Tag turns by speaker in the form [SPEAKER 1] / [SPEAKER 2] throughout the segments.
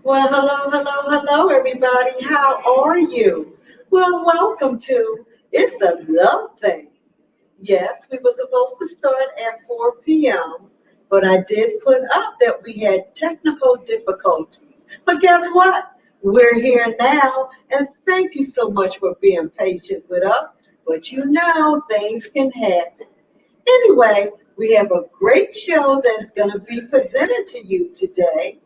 [SPEAKER 1] Well, hello, everybody. How are you? Well, welcome to It's a Love Thing. Yes, we were supposed to start at 4 p.m., but I did put up that we had technical difficulties. But guess what? We're here now, and thank you so much for being patient with us. But you know, things can happen. Anyway, we have a great show that's going to be presented to you today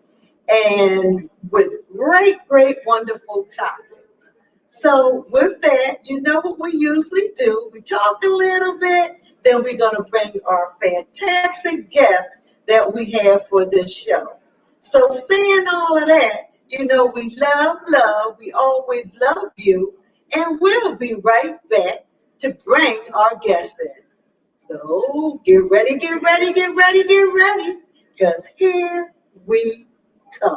[SPEAKER 1] and with great, wonderful topics. So, with that, you know what we usually do. We talk a little bit, then we're going to bring our fantastic guests that we have for this show. So, saying all of that, you know, we love, we always love you, and we'll be right back to bring our guests in. So, get ready, because here we come.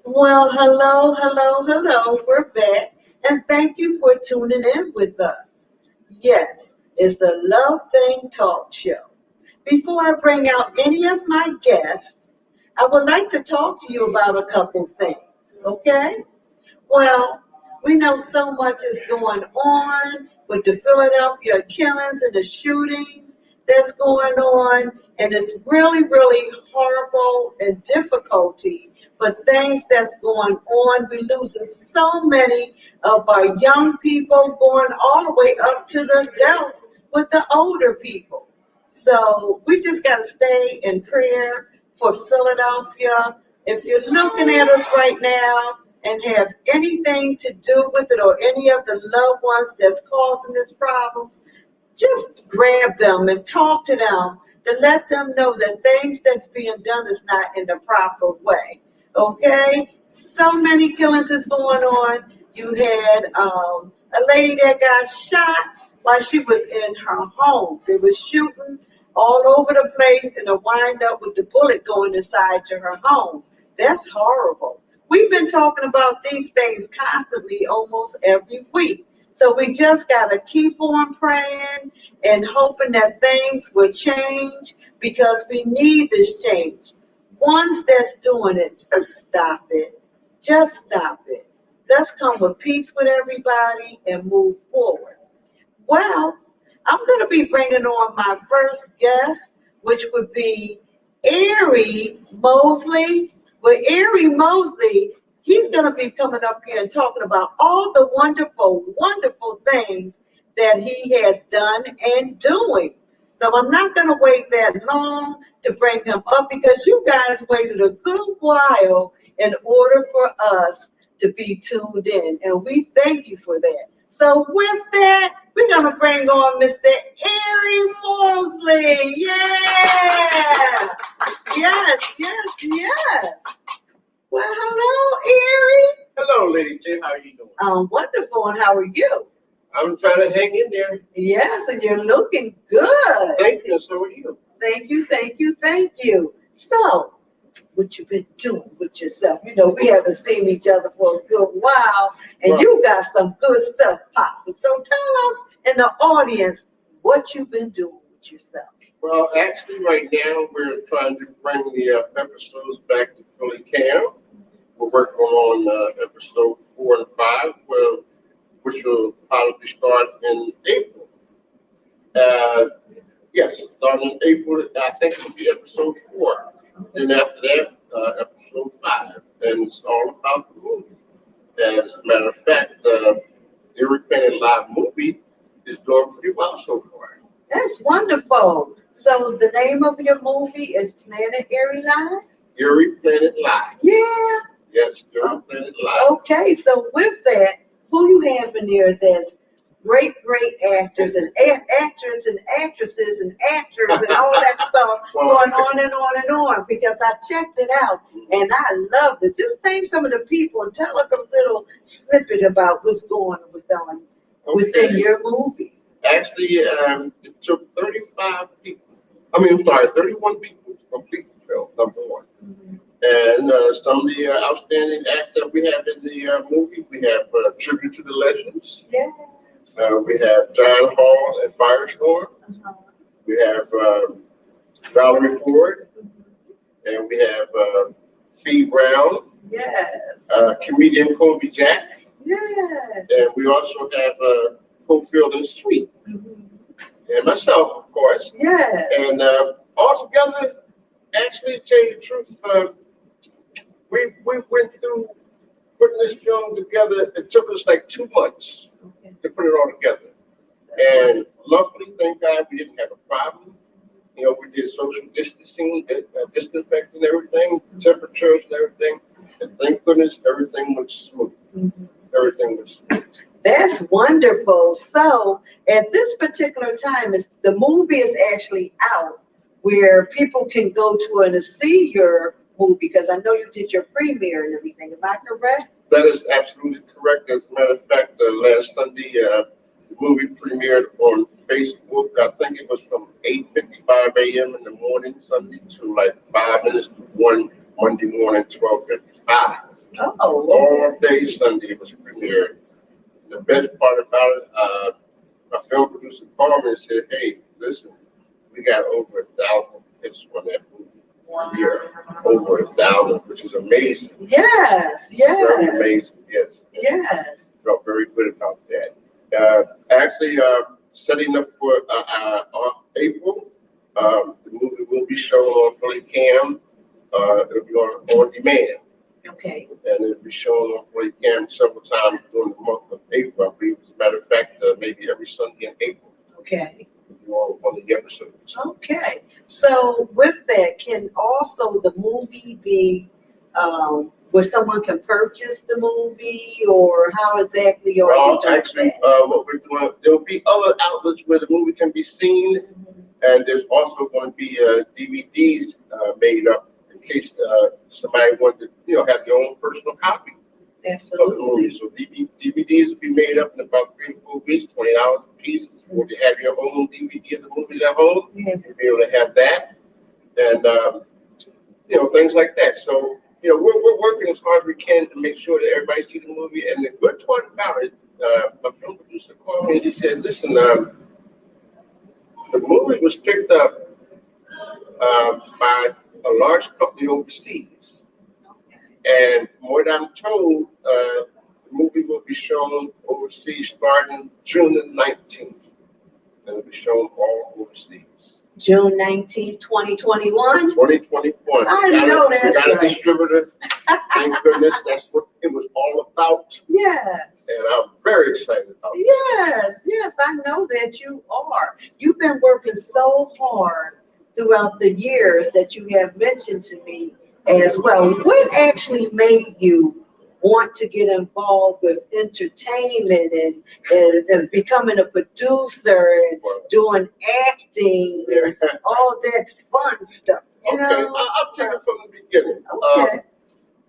[SPEAKER 1] Well, hello. We're back, and thank you for tuning in with us. Yes, it's the Love Thing Talk Show. Before I bring out any of my guests, I would like to talk to you about a couple things, okay? Well, we know so much is going on with the Philadelphia killings and the shootings that's going on, and it's really horrible and difficulty for things that's going on. We're losing so many of our young people going all the way up to the adults with the older people. So we just got to stay in prayer for Philadelphia. If you're looking at us right now, and have anything to do with it or any of the loved ones that's causing these problems, just grab them and talk to them to let them know that things that's being done is not in the proper way. Okay? So many killings is going on. You had a lady that got shot while she was in her home. They was shooting all over the place and a wind up with the bullet going inside to her home. That's horrible. We've been talking about these things constantly almost every week. So we just got to keep on praying and hoping that things will change because we need this change. Ones that's doing it, just stop it. Just stop it. Let's come with peace with everybody and move forward. Well, I'm going to be bringing on my first guest, which would be Erie Mosley. Well, Erie Mosley, he's going to be coming up here and talking about all the wonderful things that he has done and doing. So I'm not going to wait that long to bring him up because you guys waited a good while in order for us to be tuned in. And we thank you for that. So with that, we're going to bring on Mr. Erie Woolsey. Yeah. Yes. Well, hello, Erie.
[SPEAKER 2] Hello, Lady J. How are you doing?
[SPEAKER 1] Wonderful. And how are you?
[SPEAKER 2] I'm trying to hang in there.
[SPEAKER 1] Yes, and you're looking good.
[SPEAKER 2] Thank you. So are you.
[SPEAKER 1] Thank you. So, what you been doing with yourself? You know, we haven't seen each other for a good while, and
[SPEAKER 2] Right.
[SPEAKER 1] You got some good stuff popping. So tell us in the audience what you've been doing with yourself.
[SPEAKER 2] Well, actually, right now, we're trying to bring the episodes back to Philly Cam. We're working on episode 4 and 5, which will probably start in April. Yes, starting in April, I think it'll be episode 4. Then after that, episode 5. And it's all about the movie. And as a matter of fact, the Erie Planet Live movie is doing pretty well so far.
[SPEAKER 1] That's wonderful. So the name of your movie is Planet Erie Live?
[SPEAKER 2] Erie Planet Live.
[SPEAKER 1] Yeah.
[SPEAKER 2] Yes, Erie Planet Live.
[SPEAKER 1] Okay, so with that, who you have in there that's great actors and actors and actresses and actors and all that stuff going on and on and on because I checked it out and I loved it. Just name some of the people and tell us a little snippet about what's going on within your movie.
[SPEAKER 2] Actually, it took 31 people to complete the film, number one.
[SPEAKER 1] Mhm.
[SPEAKER 2] And some of the outstanding acts that we have in the movie, we have Tribute to the Legends.
[SPEAKER 1] Yes.
[SPEAKER 2] We have John Hall and Firestorm.
[SPEAKER 1] Uh-huh.
[SPEAKER 2] We have Valerie Ford.
[SPEAKER 1] Mhm.
[SPEAKER 2] And we have Fee Brown,
[SPEAKER 1] Yes.
[SPEAKER 2] comedian Kobe Jack.
[SPEAKER 1] Yes.
[SPEAKER 2] And we also have Cofield and Sweet.
[SPEAKER 1] Mhm.
[SPEAKER 2] And myself, of course.
[SPEAKER 1] Yes.
[SPEAKER 2] And all together, actually, to tell you the truth, we went through putting this film together. It took us like 2 months
[SPEAKER 1] Okay.
[SPEAKER 2] to put it all together.
[SPEAKER 1] That's
[SPEAKER 2] And
[SPEAKER 1] wonderful.
[SPEAKER 2] luckily, thank God, we didn't have a problem. You know, we did social distancing, disinfecting everything, temperatures and everything. And thank goodness, everything went smooth.
[SPEAKER 1] Mhm.
[SPEAKER 2] Everything was smooth.
[SPEAKER 1] That's wonderful. So at this particular time, the movie is actually out where people can go to and see your movie, because I know you did your premiere and everything. Am I correct?
[SPEAKER 2] That is absolutely correct. As a matter of fact, last Sunday, the movie premiered on Facebook. I think it was from 8:55 a.m. in the morning Sunday to like 5 minutes to 1 Monday morning, 12:55.
[SPEAKER 1] Oh,
[SPEAKER 2] All day Sunday it was premiered. The best part about it, my film producer called me and said, "Hey, listen, we got over 1,000 hits on that movie. Premiere. Over 1,000, which is amazing.
[SPEAKER 1] yes,
[SPEAKER 2] Very
[SPEAKER 1] yes,
[SPEAKER 2] amazing, yes.
[SPEAKER 1] yes.
[SPEAKER 2] Felt very good about that. Actually, setting up for April, the movie will be shown on Fully Cam. It'll be on demand,
[SPEAKER 1] Okay,
[SPEAKER 2] and it'll be shown on Fully Cam several times during the month of April. I believe, as a matter of fact, maybe every Sunday in April.
[SPEAKER 1] okay.
[SPEAKER 2] On the episodes.
[SPEAKER 1] Okay, so with that, can also the movie be where someone can purchase the movie, or how exactly are you
[SPEAKER 2] Well,
[SPEAKER 1] doing
[SPEAKER 2] actually,
[SPEAKER 1] that?
[SPEAKER 2] what we're doing, there'll be other outlets where the movie can be seen,
[SPEAKER 1] Mhm.
[SPEAKER 2] and there's also going to be DVDs made up in case somebody wanted to, have their own personal copy of the
[SPEAKER 1] Absolutely.
[SPEAKER 2] movie. So DVDs will be made up in about 3 to 4 weeks, $20 a piece. If you want to have your own DVD of the movies at home,
[SPEAKER 1] Yeah.
[SPEAKER 2] you'll be able to have that, and things like that. So, we're working as hard as we can to make sure that everybody sees the movie. And the good part about it, my film producer called me and he said, "Listen, the movie was picked up by a large company overseas. And from what I'm told, the movie will be shown overseas starting June the 19th. And it'll be shown all overseas.
[SPEAKER 1] June 19th, 2021.
[SPEAKER 2] 2021.
[SPEAKER 1] I know that's
[SPEAKER 2] We got a
[SPEAKER 1] right.
[SPEAKER 2] distributor. Thank goodness. That's what it was all about.
[SPEAKER 1] Yes.
[SPEAKER 2] And I'm very excited about it.
[SPEAKER 1] Yes, yes, I know that you are. You've been working so hard throughout the years that you have mentioned to me as well. What actually made you want to get involved with entertainment and becoming a producer and doing acting and all that fun stuff? You
[SPEAKER 2] Okay,
[SPEAKER 1] know?
[SPEAKER 2] I'll take it from the beginning.
[SPEAKER 1] Okay.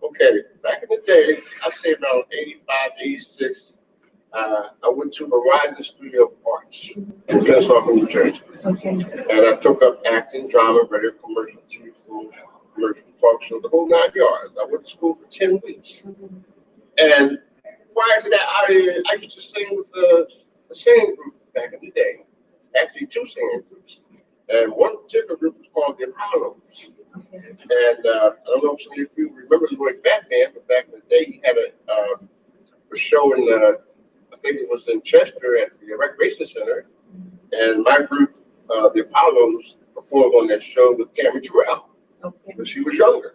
[SPEAKER 2] Okay, back in the day, I say around 85, 86, I went to Horizon Studio of Arts in Pensacola, New Jersey.
[SPEAKER 1] Okay.
[SPEAKER 2] And I took up acting, drama, radio, commercial, TV, film, commercial, talk show, the whole 9 yards. I went to school for 10 weeks. And prior to that, I used to sing with a singing group back in the day. Actually, 2 singing groups. And one particular group was called the Apollos. And I don't know if some of you remember Lloyd Fatman, but back in the day, he had a show in, I think it was in Chester at the Recreation Center. And my group, the Apollos, performed on that show with Tammy Terrell when she was younger.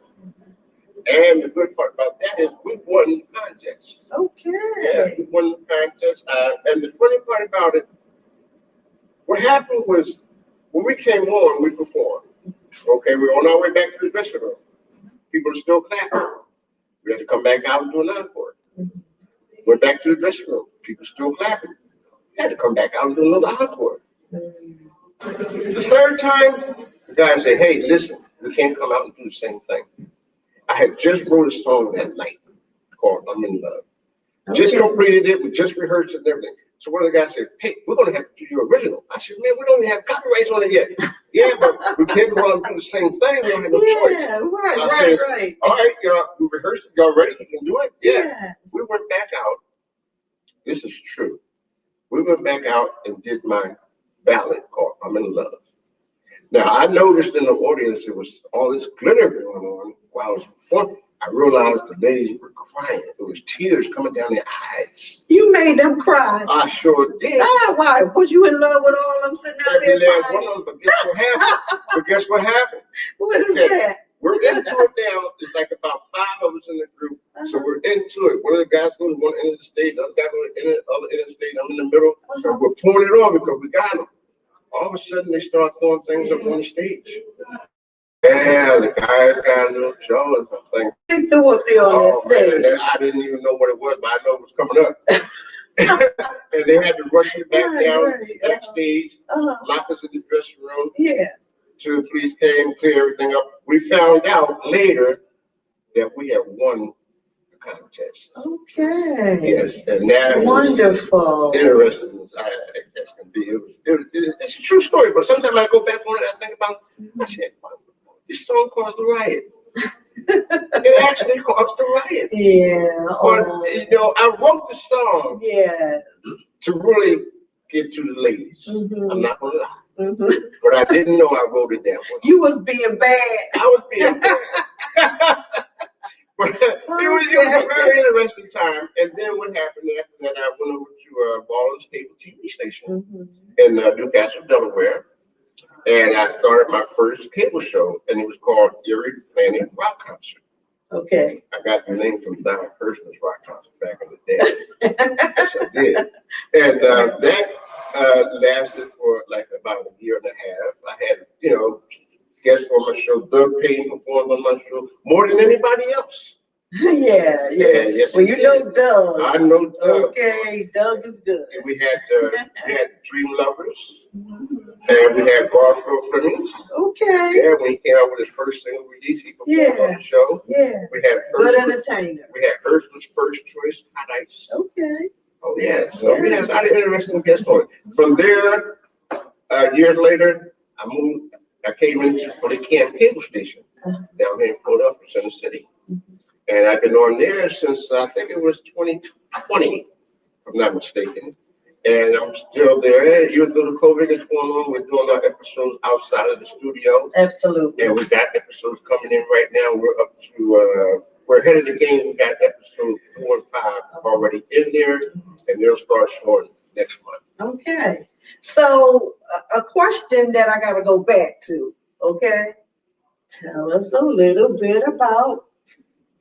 [SPEAKER 2] And the good part about that is we won the contest.
[SPEAKER 1] Okay.
[SPEAKER 2] Yeah, we won the contest. And the funny part about it, what happened was when we came on, we performed. Okay, we were on our way back to the dressing room. People are still clapping. We had to come back out and do an encore. Went back to the dressing room. People still clapping. Had to come back out and do another encore. The third time, the guy said, "Hey, listen, we can't come out and do the same thing." I had just wrote a song that night called "I'm in Love." Just completed it. We just rehearsed it and everything. So one of the guys said, hey, we're going to have to do your original. I said, man, we don't even have copyrights on it yet. Yeah, but we can't go out and do the same thing. We don't have no choice.
[SPEAKER 1] Yeah, right,
[SPEAKER 2] I
[SPEAKER 1] right,
[SPEAKER 2] said,
[SPEAKER 1] right.
[SPEAKER 2] all right, y'all, we rehearsed it. Y'all ready? You can do it? Yeah.
[SPEAKER 1] Yes.
[SPEAKER 2] We went back out. This is true. We went back out and did my ballad called I'm in Love. Now, I noticed in the audience there was all this glitter going on while I was performing. I realized the ladies were crying. There was tears coming down their eyes.
[SPEAKER 1] You made them cry.
[SPEAKER 2] I sure did.
[SPEAKER 1] Ah, why? Was you in love with all of them sitting out
[SPEAKER 2] Every
[SPEAKER 1] there
[SPEAKER 2] last one
[SPEAKER 1] crying?
[SPEAKER 2] of them, but guess what happened? What
[SPEAKER 1] is that?
[SPEAKER 2] We're into it now. It's like about 5 of us in the group. So we're into it. One of the guys goes one end of the stage, the other guy goes to the other end of the stage. I'm in the middle. And we're pouring it on because we got them. All of a sudden, they start throwing things up on the stage. Yeah, the guys got a little jealous, I think.
[SPEAKER 1] They threw up there on that stage.
[SPEAKER 2] Man, I didn't even know what it was, but I know it was coming up. And they had to rush me back down backstage, lock us in the dressing room.
[SPEAKER 1] Yeah.
[SPEAKER 2] So the police came, clear everything up. We found out later that we had won the contest.
[SPEAKER 1] Okay.
[SPEAKER 2] Yes, and that
[SPEAKER 1] wonderful.
[SPEAKER 2] Interesting as can be. It's a true story, but sometimes I go back on it, I think about it, I said, wow, this song caused a riot. It actually caused a riot.
[SPEAKER 1] Yeah.
[SPEAKER 2] But, you know, I wrote the song to really get to the ladies. I'm not going to lie. But I didn't know I wrote it that way.
[SPEAKER 1] You was being bad.
[SPEAKER 2] I was being bad. But it was a very interesting time. And then what happened after that, I went over to Baldwin's cable TV station in Newcastle, Delaware. And I started my first cable show, and it was called Erie Woolsey Rock Concert.
[SPEAKER 1] Okay.
[SPEAKER 2] I got the name from Don Kirshner's rock concert back in the day. Yes, I did. And that lasted for like about a year and a half. I had, you know, guests on my show. Doug Payne performed on my show more than anybody else. Yeah, yes.
[SPEAKER 1] Well, you know Doug.
[SPEAKER 2] I know Doug.
[SPEAKER 1] Okay, Doug is good.
[SPEAKER 2] And we had Dream Lovers, and we had Garfield Flemings.
[SPEAKER 1] Okay.
[SPEAKER 2] Yeah, when he came out with his first single release, he performed on the show.
[SPEAKER 1] Yeah.
[SPEAKER 2] We had
[SPEAKER 1] good entertainer.
[SPEAKER 2] We had Ursula's First Choice Hot Ice.
[SPEAKER 1] Okay.
[SPEAKER 2] Oh yeah, so we had a lot of interesting guests on it. From there, years later, I came into for the Camp Cable Station down here in Philadelphia, Center City. And I've been on there since I think it was 2020, if I'm not mistaken. And I'm still there. Even though the COVID is going on, we're doing our episodes outside of the studio.
[SPEAKER 1] Absolutely.
[SPEAKER 2] And we got episodes coming in right now. We're up to, we're ahead of the game. We got episodes 4 and 5 already in there, and they'll start showing next month.
[SPEAKER 1] Okay. So a question that I got to go back to, okay? Tell us a little bit about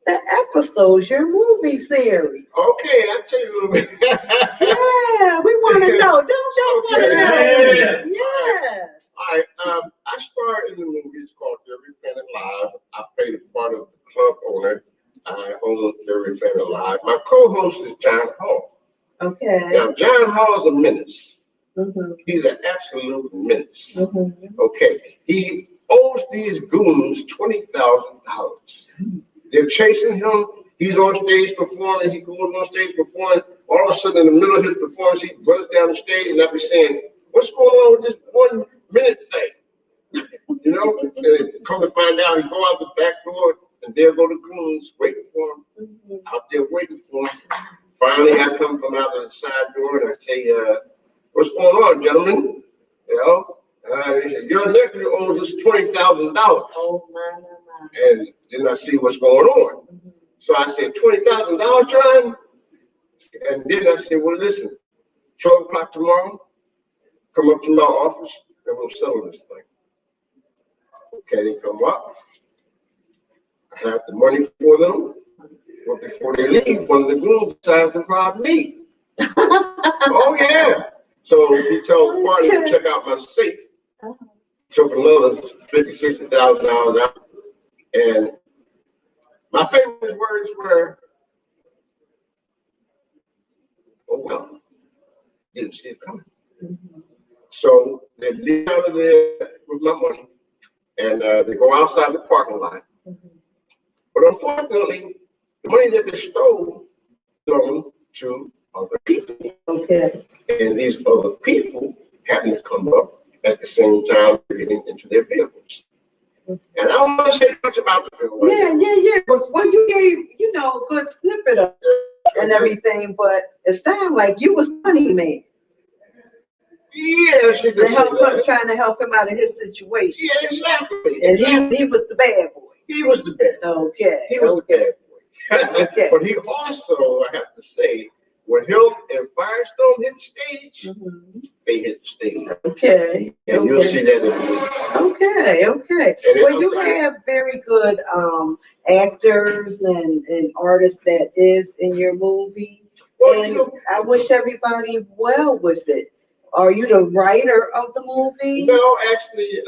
[SPEAKER 1] the episodes, your movie series.
[SPEAKER 2] Okay, I'll tell you a little bit.
[SPEAKER 1] Yeah, we want to know. Don't y'all want to know? Yes.
[SPEAKER 2] All right, I starred in the movie. It's called Erie Planet Live. I played a part of the club owner. I own Erie Planet Live. My co-host is John Hall.
[SPEAKER 1] Okay.
[SPEAKER 2] Now, John Hall is a menace. He's an absolute menace. Okay. He owes these goons $20,000. They're chasing him. He's on stage performing. He goes on stage performing. All of a sudden, in the middle of his performance, he runs down the stage, and I'll be saying, "What's going on with this 1 minute thing?" You know, and come to find out, he go out the back door, and there go the goons waiting for him. Out there waiting for him. Finally, I come from out of the side door, and I say, "What's going on, gentlemen?" You know, they said, "Your nephew owes us $20,000."
[SPEAKER 1] Oh my.
[SPEAKER 2] And then I see what's going on. So I said, $20,000, John? And then I said, well, listen, 12 o'clock tomorrow, come up to my office and we'll settle this thing. Okay, they come up. I have the money for them. But before they leave, one of the goons decides to rob me. Oh, yeah. So he tells the party to check out my safe. Took another $50,000, $60,000 out. And my famous words were, "Oh well, didn't see it coming." So they leave out of there with my money, and they go outside the parking lot. But unfortunately, the money that they stole belonged to other people.
[SPEAKER 1] Okay.
[SPEAKER 2] And these other people happen to come up at the same time getting into their vehicles. And I don't want to say much about the film.
[SPEAKER 1] Yeah. Well, you gave, a good snippet of it and everything, but it sounded like you was funny man.
[SPEAKER 2] Yes, you can say that.
[SPEAKER 1] Trying to help him out of his situation.
[SPEAKER 2] Yeah, exactly.
[SPEAKER 1] And he was the bad boy.
[SPEAKER 2] He was the bad boy.
[SPEAKER 1] Okay.
[SPEAKER 2] He was the bad boy.
[SPEAKER 1] Okay.
[SPEAKER 2] But he also, I have to say, when him and Firestone hit the stage, they hit the stage.
[SPEAKER 1] Okay.
[SPEAKER 2] And you'll see that in the movie.
[SPEAKER 1] Okay. Well, you have very good actors and artists that is in your movie. And I wish everybody well with it. Are you the writer of the movie?
[SPEAKER 2] No, actually,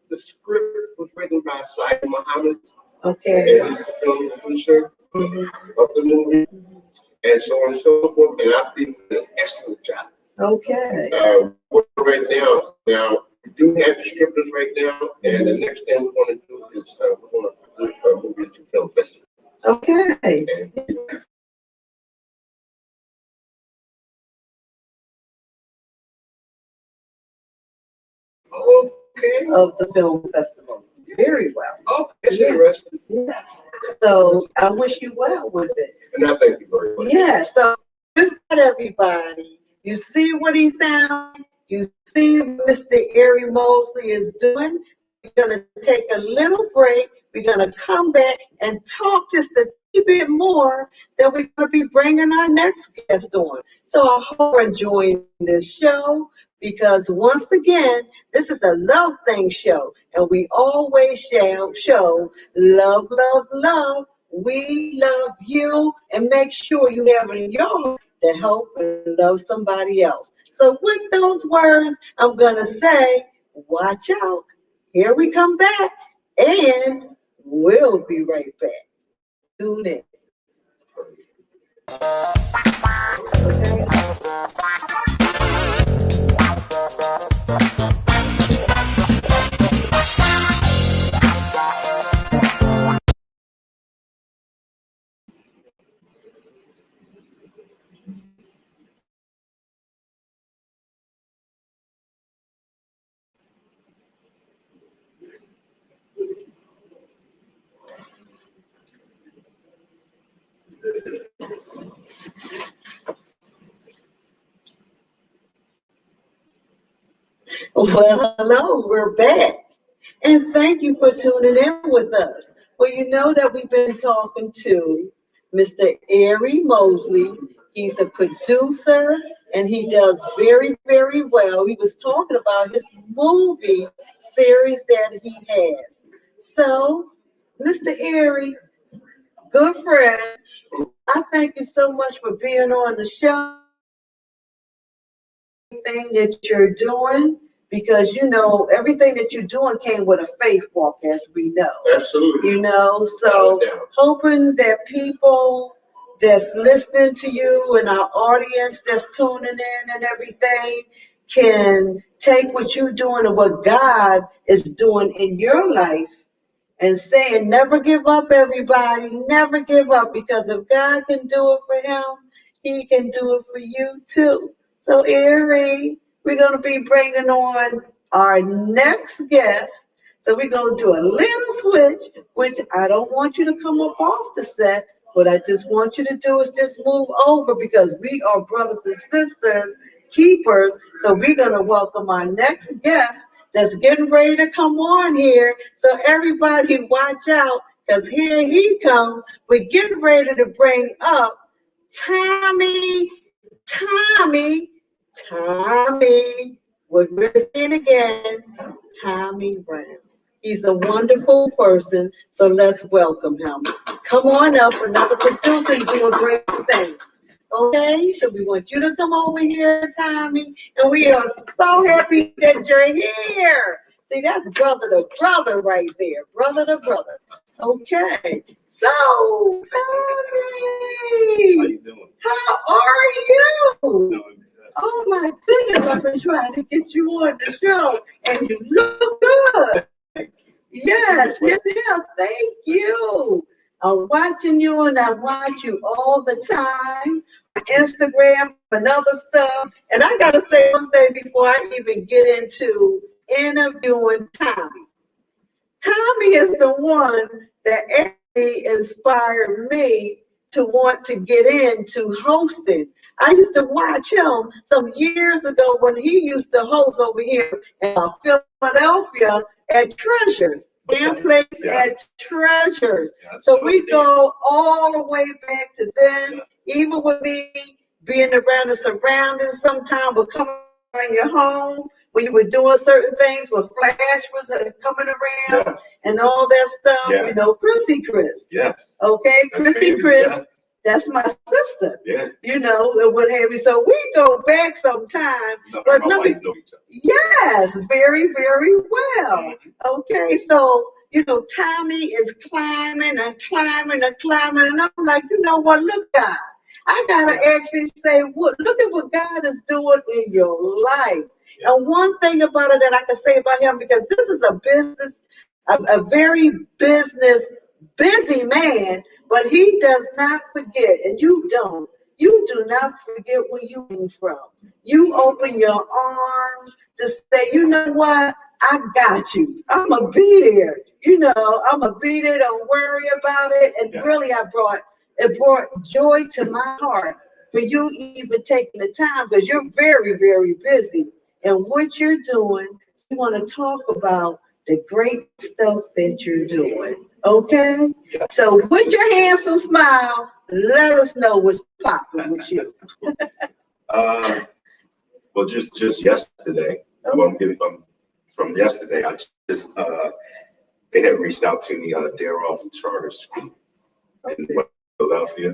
[SPEAKER 2] the script was written by Syed Muhammad.
[SPEAKER 1] Okay.
[SPEAKER 2] And he's the film producer of the movie, and so on and so forth. And I think he did an excellent job.
[SPEAKER 1] Okay.
[SPEAKER 2] Right now, we do have distributors right now, and the next thing we're going to do is we're going to put a movie into film festival.
[SPEAKER 1] Okay.
[SPEAKER 2] Okay.
[SPEAKER 1] Of the film festival. Very well.
[SPEAKER 2] Oh, that's interesting.
[SPEAKER 1] Yeah. So I wish you well with it.
[SPEAKER 2] And I thank you very much.
[SPEAKER 1] Yeah. So good night, everybody. You see what he's doing? You see what Mr. Erie Woolsey is doing? We're going to take a little break. We're going to come back and talk just a bit more. Then we're going to be bringing our next guest on. So I hope you're enjoying this show because once again, this is a love thing show, and we always show love, love, love. We love you, and make sure you have it in your heart to help and love somebody else. So with those words, I'm going to say, watch out. Here we come back, and we'll be right back. Tune in. Well, hello, we're back. And thank you for tuning in with us. Well, you know that we've been talking to Mr. Erie Woolsey. He's a producer and he does very, very well. He was talking about his movie series that he has. So, Mr. Erie, good friend, I thank you so much for being on the show. Everything that you're doing because everything that you're doing came with a faith walk, as we know.
[SPEAKER 2] Absolutely.
[SPEAKER 1] So hoping that people that's listening to you and our audience that's tuning in and everything can take what you're doing and what God is doing in your life and saying, never give up, everybody. Never give up, because if God can do it for him, he can do it for you too. So, Erie, we're going to be bringing on our next guest. So we're going to do a little switch, which I don't want you to come up off the set. What I just want you to do is just move over because we are brothers and sisters, keepers. So we're going to welcome our next guest that's getting ready to come on here. So everybody watch out because here he comes. We're getting ready to bring up Tommy. We're saying again, Tommy Brown. He's a wonderful person, so let's welcome him. Come on up, another producer doing great things. Okay, so we want you to come over here, Tommy, and we are so happy that you're here. See, that's brother to brother right there, brother to brother. Okay, so Tommy,
[SPEAKER 3] How you doing?
[SPEAKER 1] how are you? Oh my goodness, I've been trying to get you on the show, and you look good. Yes, thank you. I'm watching you and I watch you all the time. Instagram and other stuff. And I gotta say one thing before I even get into interviewing Tommy. Tommy is the one that actually inspired me to want to get into hosting. I used to watch him some years ago when he used to host over here in Philadelphia at Treasures. Dan plays at Treasures. So we go all the way back to then, even with me being around the surroundings, sometimes would come around your home when you were doing certain things, when Flash was coming around and all that stuff. You know, Chrissy Chris.
[SPEAKER 3] Yes.
[SPEAKER 1] Okay, Chrissy Chris. That's my sister.
[SPEAKER 3] Yeah.
[SPEAKER 1] You know, and what have you. So we go back sometime. But
[SPEAKER 3] my wife know each other.
[SPEAKER 1] Yes, very, very well. Okay, so you know, Tommy is climbing and climbing and climbing, and I'm like, you know what? Look, God, I gotta actually say, look at what God is doing in your life. And one thing about it that I can say about him, because this is a business, a very busy man, but he does not forget, and you don't. You do not forget where you came from. You open your arms to say, you know what? I got you. I'm going to be there. You know, I'm going to be there. Don't worry about it. And really, it brought joy to my heart for you even taking the time, because you're very, very busy. And what you're doing, you want to talk about the great stuff that you're doing. Okay? So with your handsome smile, let us know what's popping with you.
[SPEAKER 3] Well, just yesterday, from yesterday, I just they had reached out to me. They're off charter school in Philadelphia.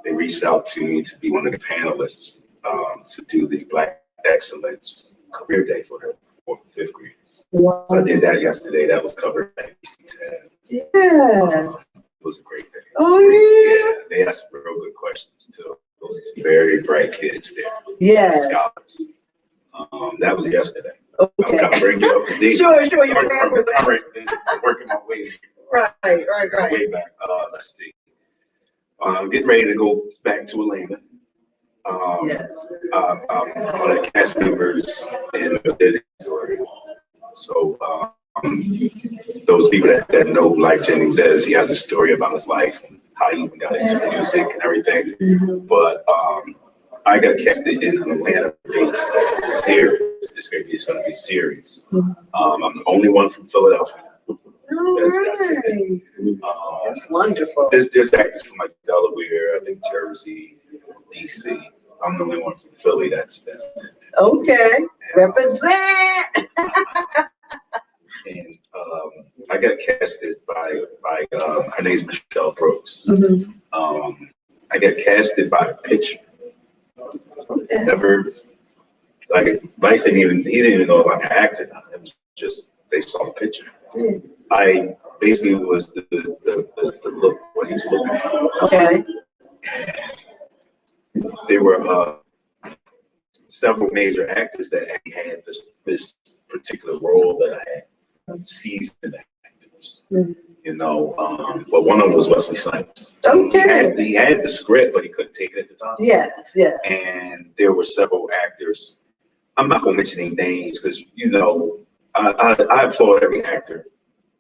[SPEAKER 3] They reached out to me to be one of the panelists to do the Black Excellence Career Day for the 4th and 5th graders. Wow. So I did that yesterday. That was covered by ABC10.
[SPEAKER 1] Yes.
[SPEAKER 3] It was a great day.
[SPEAKER 1] Oh, yeah.
[SPEAKER 3] They asked real good questions too. Those are some very bright kids there.
[SPEAKER 1] Yes.
[SPEAKER 3] Scholars. That was yesterday.
[SPEAKER 1] Okay.
[SPEAKER 3] I'm bring you up to date.
[SPEAKER 1] Sure, you're
[SPEAKER 3] I'm working my way.
[SPEAKER 1] Right.
[SPEAKER 3] Way back. Let's see. I'm getting ready to go back to Atlanta.
[SPEAKER 1] Yes.
[SPEAKER 3] One of the cast members in the story. So those people that know Life Jennings as, he has a story about his life and how he even got into music and everything. Mm-hmm. But I got casted in an Atlanta-based series. It's going to be a series. Mm-hmm. I'm the only one from Philadelphia.
[SPEAKER 1] That's wonderful.
[SPEAKER 3] There's actors from like Delaware, I think Jersey, DC. I'm the only one from Philly. That's it.
[SPEAKER 1] Okay, represent.
[SPEAKER 3] And I got casted by her name's Michelle Brooks. Mm-hmm. I got casted by a picture. Okay. Never, like, Life he didn't even know if I acted. It was just they saw the picture. Mm-hmm. I basically was the look, what he was looking for. Okay. And there were several major actors that had this particular role that I had, seasoned actors. Mm-hmm. You know, but one of them was Wesley Snipes.
[SPEAKER 1] Okay.
[SPEAKER 3] He had the script, but he couldn't take it at the time.
[SPEAKER 1] Yes.
[SPEAKER 3] And there were several actors. I'm not going to mention any names because, you know, I applaud every actor.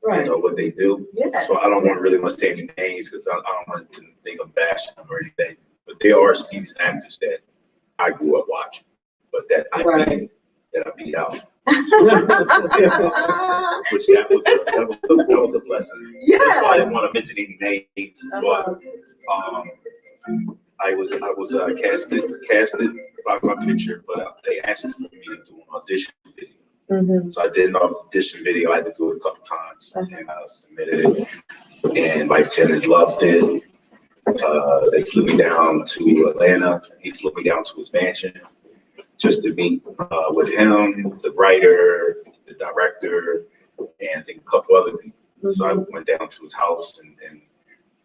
[SPEAKER 3] Right. You know what they do. Yes. So I don't want to really want to say any names because I don't want to think I'm bashing them or anything. But there are seasoned actors that I grew up watching, but that I beat out. Which that was a blessing. Yeah. That's why I didn't want to mention any names, but I was casted by my picture, but they asked me to do an audition video. Mm-hmm. So I did an audition video. I had to do it a couple times, and I submitted it. And Life Jennings loved it. They flew me down to Atlanta. He flew me down to his mansion just to meet with him, the writer, the director, and I think a couple other people. Mm-hmm. So I went down to his house and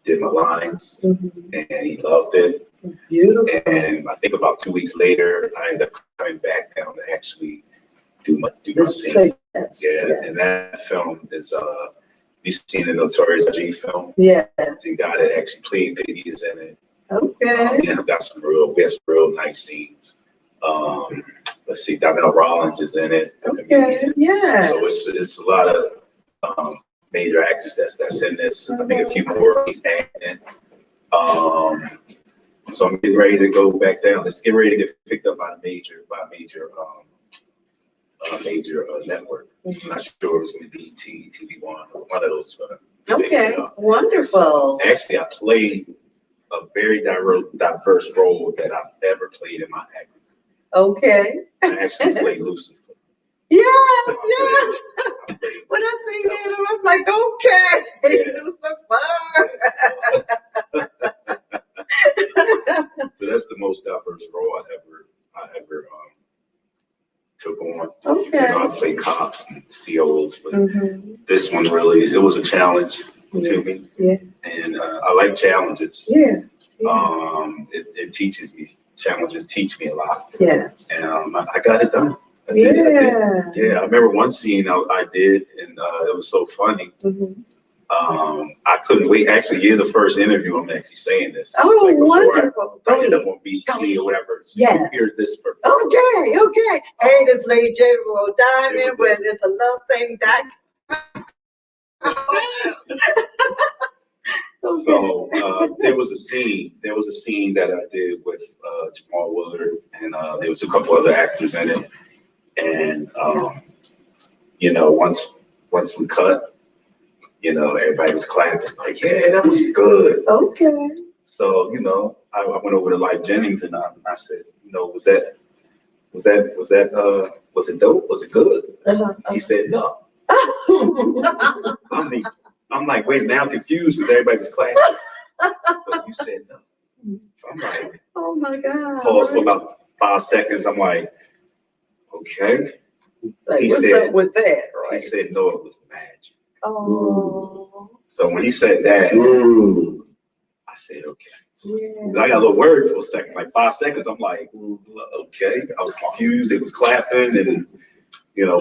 [SPEAKER 3] did my lines, and he loved it. Beautiful. And I think about 2 weeks later, I ended up coming back down to actually do my scene. Yeah, and that film is You seen the Notorious G film?
[SPEAKER 1] Yes.
[SPEAKER 3] The guy that actually played Biggie is in it.
[SPEAKER 1] Okay.
[SPEAKER 3] Yeah, we got some real nice scenes. Let's see, Donnell Rollins is in it.
[SPEAKER 1] Okay. Yeah.
[SPEAKER 3] So it's a lot of major actors that's in this. I think a few more he's acting. So I'm getting ready to go back down. Let's get ready to get picked up by a major network. I'm not sure it's going to be TV One or one of those.
[SPEAKER 1] Okay, wonderful.
[SPEAKER 3] Actually, I played a very diverse role that I've ever played in my acting.
[SPEAKER 1] Okay.
[SPEAKER 3] I actually played Lucifer.
[SPEAKER 1] Yes. When I see that, I'm like, okay, Lucifer.
[SPEAKER 3] So that's the most diverse role I ever took on.
[SPEAKER 1] Okay.
[SPEAKER 3] I played cops and COs, but this one really, it was a challenge to me.
[SPEAKER 1] Yeah.
[SPEAKER 3] And I like challenges.
[SPEAKER 1] Yeah.
[SPEAKER 3] It teaches me, challenges teach me a lot.
[SPEAKER 1] Yes.
[SPEAKER 3] And I got it done. I remember one scene I did, and it was so funny. I couldn't wait. Actually, you're the first interview I'm actually saying this.
[SPEAKER 1] Oh, like wonderful.
[SPEAKER 3] I ended up on BT or whatever.
[SPEAKER 1] Yes.
[SPEAKER 3] Hear this first.
[SPEAKER 1] Okay. Hey, this Lady J. Roll Diamond when it's a love thing that. Okay.
[SPEAKER 3] So there was a scene that I did with Jamal Willard, and there was a couple other actors in it. And once we cut, everybody was clapping like, yeah, that was good.
[SPEAKER 1] Okay.
[SPEAKER 3] So I went over to Life Jennings and I said, was it dope? Was it good? He said no. I'm like, wait, now I'm confused because everybody was clapping. But you said no. So I'm like,
[SPEAKER 1] oh my God.
[SPEAKER 3] Pause for about 5 seconds. I'm like, okay.
[SPEAKER 1] Like, what's up with that, right?
[SPEAKER 3] He said no, it was magic.
[SPEAKER 1] Oh.
[SPEAKER 3] So when he said that, I said, okay.
[SPEAKER 1] Yeah.
[SPEAKER 3] I got a little worried for a second, like 5 seconds. I'm like, okay. I was confused. It was clapping, and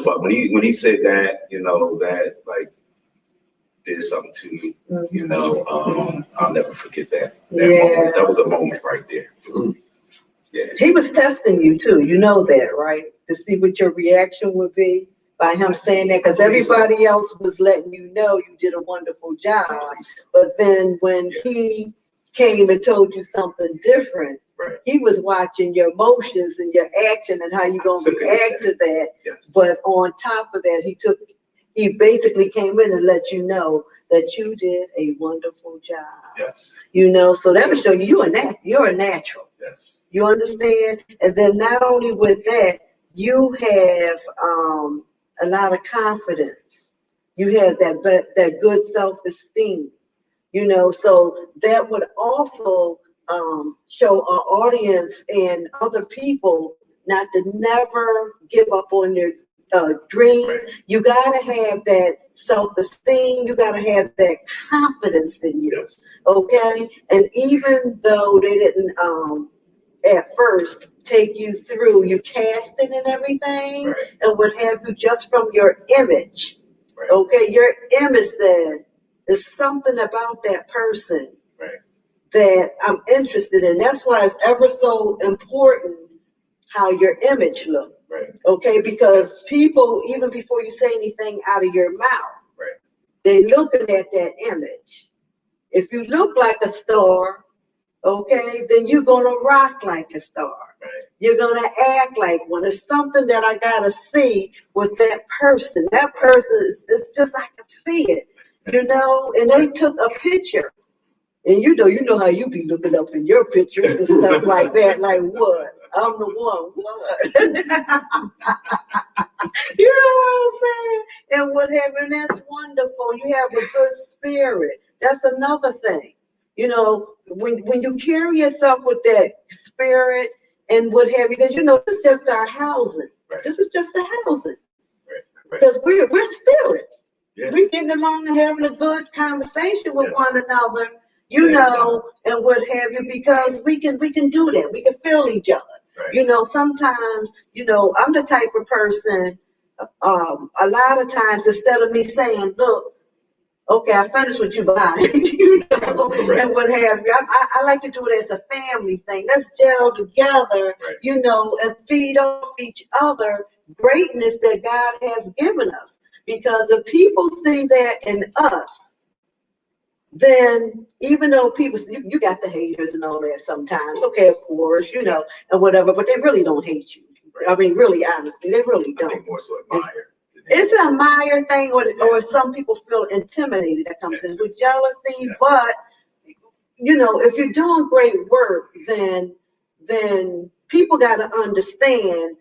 [SPEAKER 3] but when he said that, that like did something to me. I'll never forget that moment. That was a moment right there. Yeah.
[SPEAKER 1] He was testing you too. You know that, right? To see what your reaction would be by him saying that, because everybody else was letting you know you did a wonderful job. But then when he came and told you something different, he was watching your emotions and your action and how you're going to react to that.
[SPEAKER 3] Yes.
[SPEAKER 1] But on top of that, he basically came in and let you know that you did a wonderful job.
[SPEAKER 3] Yes.
[SPEAKER 1] So that would show you you're a natural.
[SPEAKER 3] Yes.
[SPEAKER 1] You understand? And then not only with that, you have a lot of confidence. You have that good self-esteem. So that would also show our audience and other people not to never give up on their dream.
[SPEAKER 3] Right.
[SPEAKER 1] You got to have that self-esteem. You got to have that confidence in you.
[SPEAKER 3] Yes.
[SPEAKER 1] Okay? And even though they didn't at first take you through your casting and everything, and what have you, just from your image. Right. Okay? Your image said, there's something about that person that I'm interested in. That's why it's ever so important how your image looks.
[SPEAKER 3] Right.
[SPEAKER 1] Okay, because people, even before you say anything out of your mouth, they're looking at that image. If you look like a star, okay, then you're gonna rock like a star. Right. You're gonna act like one. It's something that I gotta see with that person. That person is just, I can see it, and they took a picture. And you know how you be looking up in your pictures and stuff like that, like what? I'm the one, what? You know what I'm saying? And what have you, and that's wonderful. You have a good spirit. That's another thing. When you carry yourself with that spirit and what have you, because this is just our housing. Right. This is just the housing. Right. Because we're spirits. Yeah. We're getting along and having a good conversation with one another. And what have you, because we can do that. We can feel each other. Right. Sometimes, I'm the type of person, a lot of times, instead of me saying, look, Okay, I finished what you buying, and what have you. I like to do it as a family thing. Let's gel together, and feed off each other greatness that God has given us. Because if people see that in us, then even though people, you got the haters and all that sometimes, okay, of course, and whatever, but they really don't hate you. I mean, really, honestly, they really don't.
[SPEAKER 3] I think more so admire.
[SPEAKER 1] It's an admire thing, or some people feel intimidated that comes in with jealousy. But if you're doing great work, then people got to understand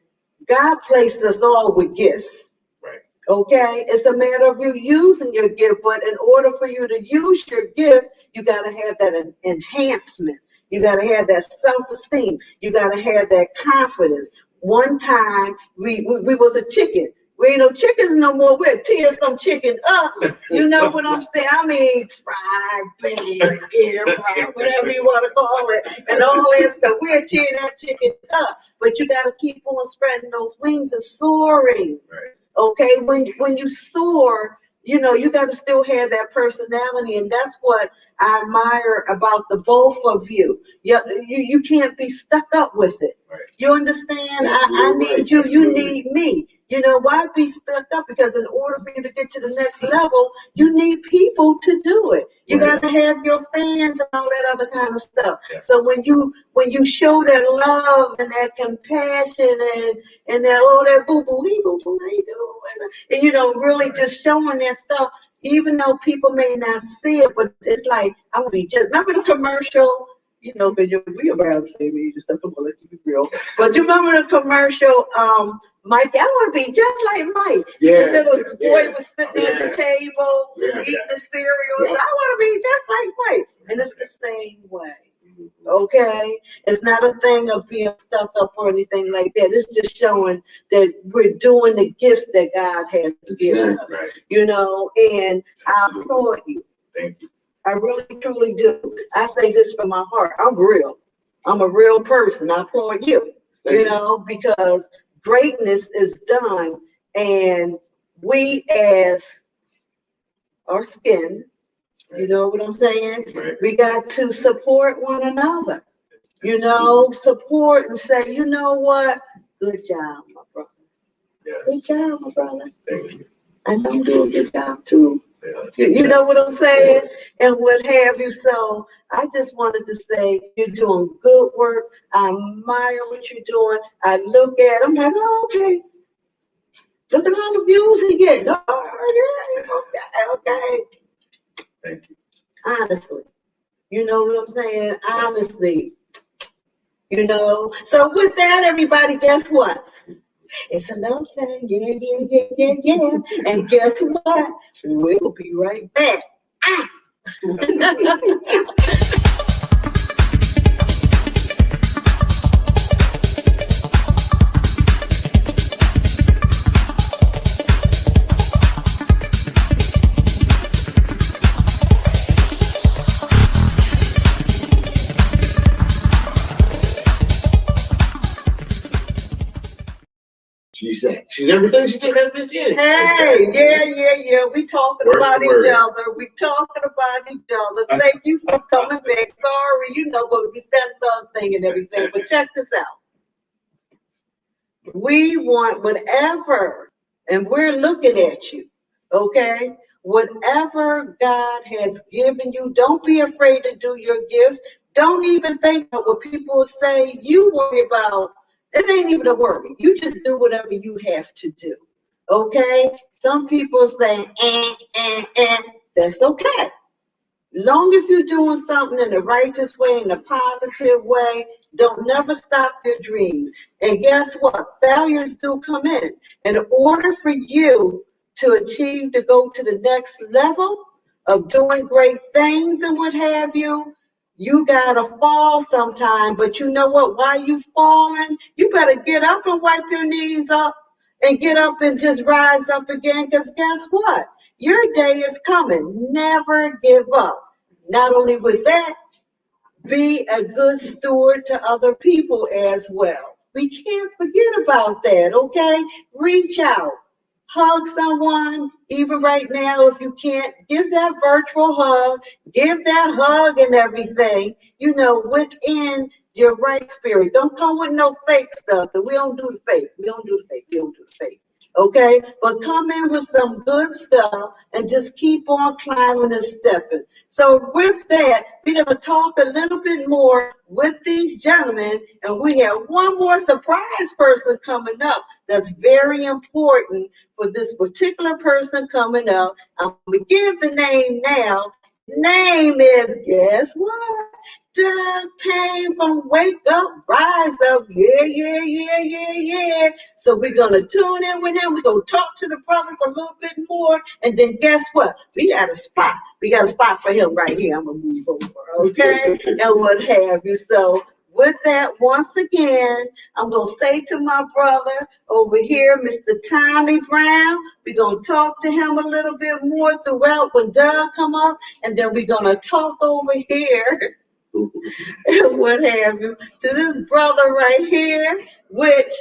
[SPEAKER 1] God placed us all with gifts.
[SPEAKER 3] Right.
[SPEAKER 1] Okay, it's a matter of you using your gift, but in order for you to use your gift, you got to have that enhancement. You got to have that self-esteem. You got to have that confidence. One time, we was a chicken. We ain't no chickens no more. We'll tear some chicken up. You know what I'm saying? I mean, fried, baked, air fried, whatever you want to call it, and all that stuff. We'll tear that chicken up. But you got to keep on spreading those wings and soaring.
[SPEAKER 3] Right.
[SPEAKER 1] Okay, when you soar, you got to still have that personality, and that's what I admire about the both of you. You can't be stuck up with it.
[SPEAKER 3] Right.
[SPEAKER 1] You understand? I need you. You need me. Why be stuck up? Because in order for you to get to the next level, you need people to do it. You got to have your fans and all that other kind of stuff.
[SPEAKER 3] Yeah.
[SPEAKER 1] So when you show that love and that compassion and that that boo boo, hey boo boo, how you doing? And really just showing that stuff, even though people may not see it, but it's like I would be just remember the commercial. Because we around the same age and stuff. Come on, let's keep it real. But you remember the commercial, Mike? I want to be just like Mike.
[SPEAKER 2] Yeah.
[SPEAKER 1] The little boy was sitting at the table eating the cereal.
[SPEAKER 2] Yeah.
[SPEAKER 1] I want to be just like Mike. And it's the same way. Okay? It's not a thing of being stuck up or anything like that. It's just showing that we're doing the gifts that God has given us.
[SPEAKER 3] Right.
[SPEAKER 1] And I applaud you.
[SPEAKER 3] Thank you.
[SPEAKER 1] I really, truly do. I say this from my heart. I'm real. I'm a real person. I applaud you, because greatness is done. And we as our skin, you know what I'm saying?
[SPEAKER 3] Right.
[SPEAKER 1] We got to support one another. Support and say, you know what? Good job, my brother.
[SPEAKER 3] Yes.
[SPEAKER 1] Good job, my brother.
[SPEAKER 3] Thank you.
[SPEAKER 1] I know you do a good job too.
[SPEAKER 3] Yeah.
[SPEAKER 1] You know what I'm saying? And what have you. So I just wanted to say you're doing good work. I admire what you're doing. I look at them like, oh, okay. Look at all the views he getting. Oh, yeah, okay.
[SPEAKER 3] Thank you.
[SPEAKER 1] Honestly. You know what I'm saying? Honestly. So with that, everybody, guess what? It's a love thing, yeah. And guess what? We'll be right back.
[SPEAKER 2] She's everything she did have been saying.
[SPEAKER 1] Hey, yeah. We talking about each other. We talking about each other. Thank you for coming back. Sorry, but we got the thing and everything. But check this out. We want whatever, and we're looking at you, okay? Whatever God has given you, don't be afraid to do your gifts. Don't even think about what people say. You worry about. It ain't even a worry. You just do whatever you have to do. Okay? Some people say, that's okay. Long as you're doing something in the righteous way, in a positive way, don't never stop your dreams. And guess what? Failures do come in. In order for you to go to the next level of doing great things and what have you, you gotta fall sometime, but you know what? While you falling, you better get up and wipe your knees up and get up and just rise up again. Because guess what? Your day is coming. Never give up. Not only with that, be a good steward to other people as well. We can't forget about that, okay? Reach out. hug someone, even right now, if you can't, give that virtual hug, give that hug and everything, within your right spirit. Don't come with no fake stuff, because we don't do the fake. We don't do the fake. We don't do the fake. Okay? But come in with some good stuff and just keep on climbing and stepping. So with that, we're going to talk a little bit more with these gentlemen, and we have one more surprise person coming up that's very important for this particular person coming up. I'm going to give the name now. His name is, guess what? Doug Payne from Wake Up, Rise Up. Yeah, yeah, yeah, yeah, yeah. So we're going to tune in with him. We're going to talk to the brothers a little bit more. And then guess what? We got a spot. We got a spot for him right here. I'm going to move over, okay? And what have you. So with that, once again, I'm going to say to my brother over here, Mr. Tommy Brown, we're going to talk to him a little bit more throughout when Doug come up. And then we're going to talk over here. And what have you, to this brother right here, which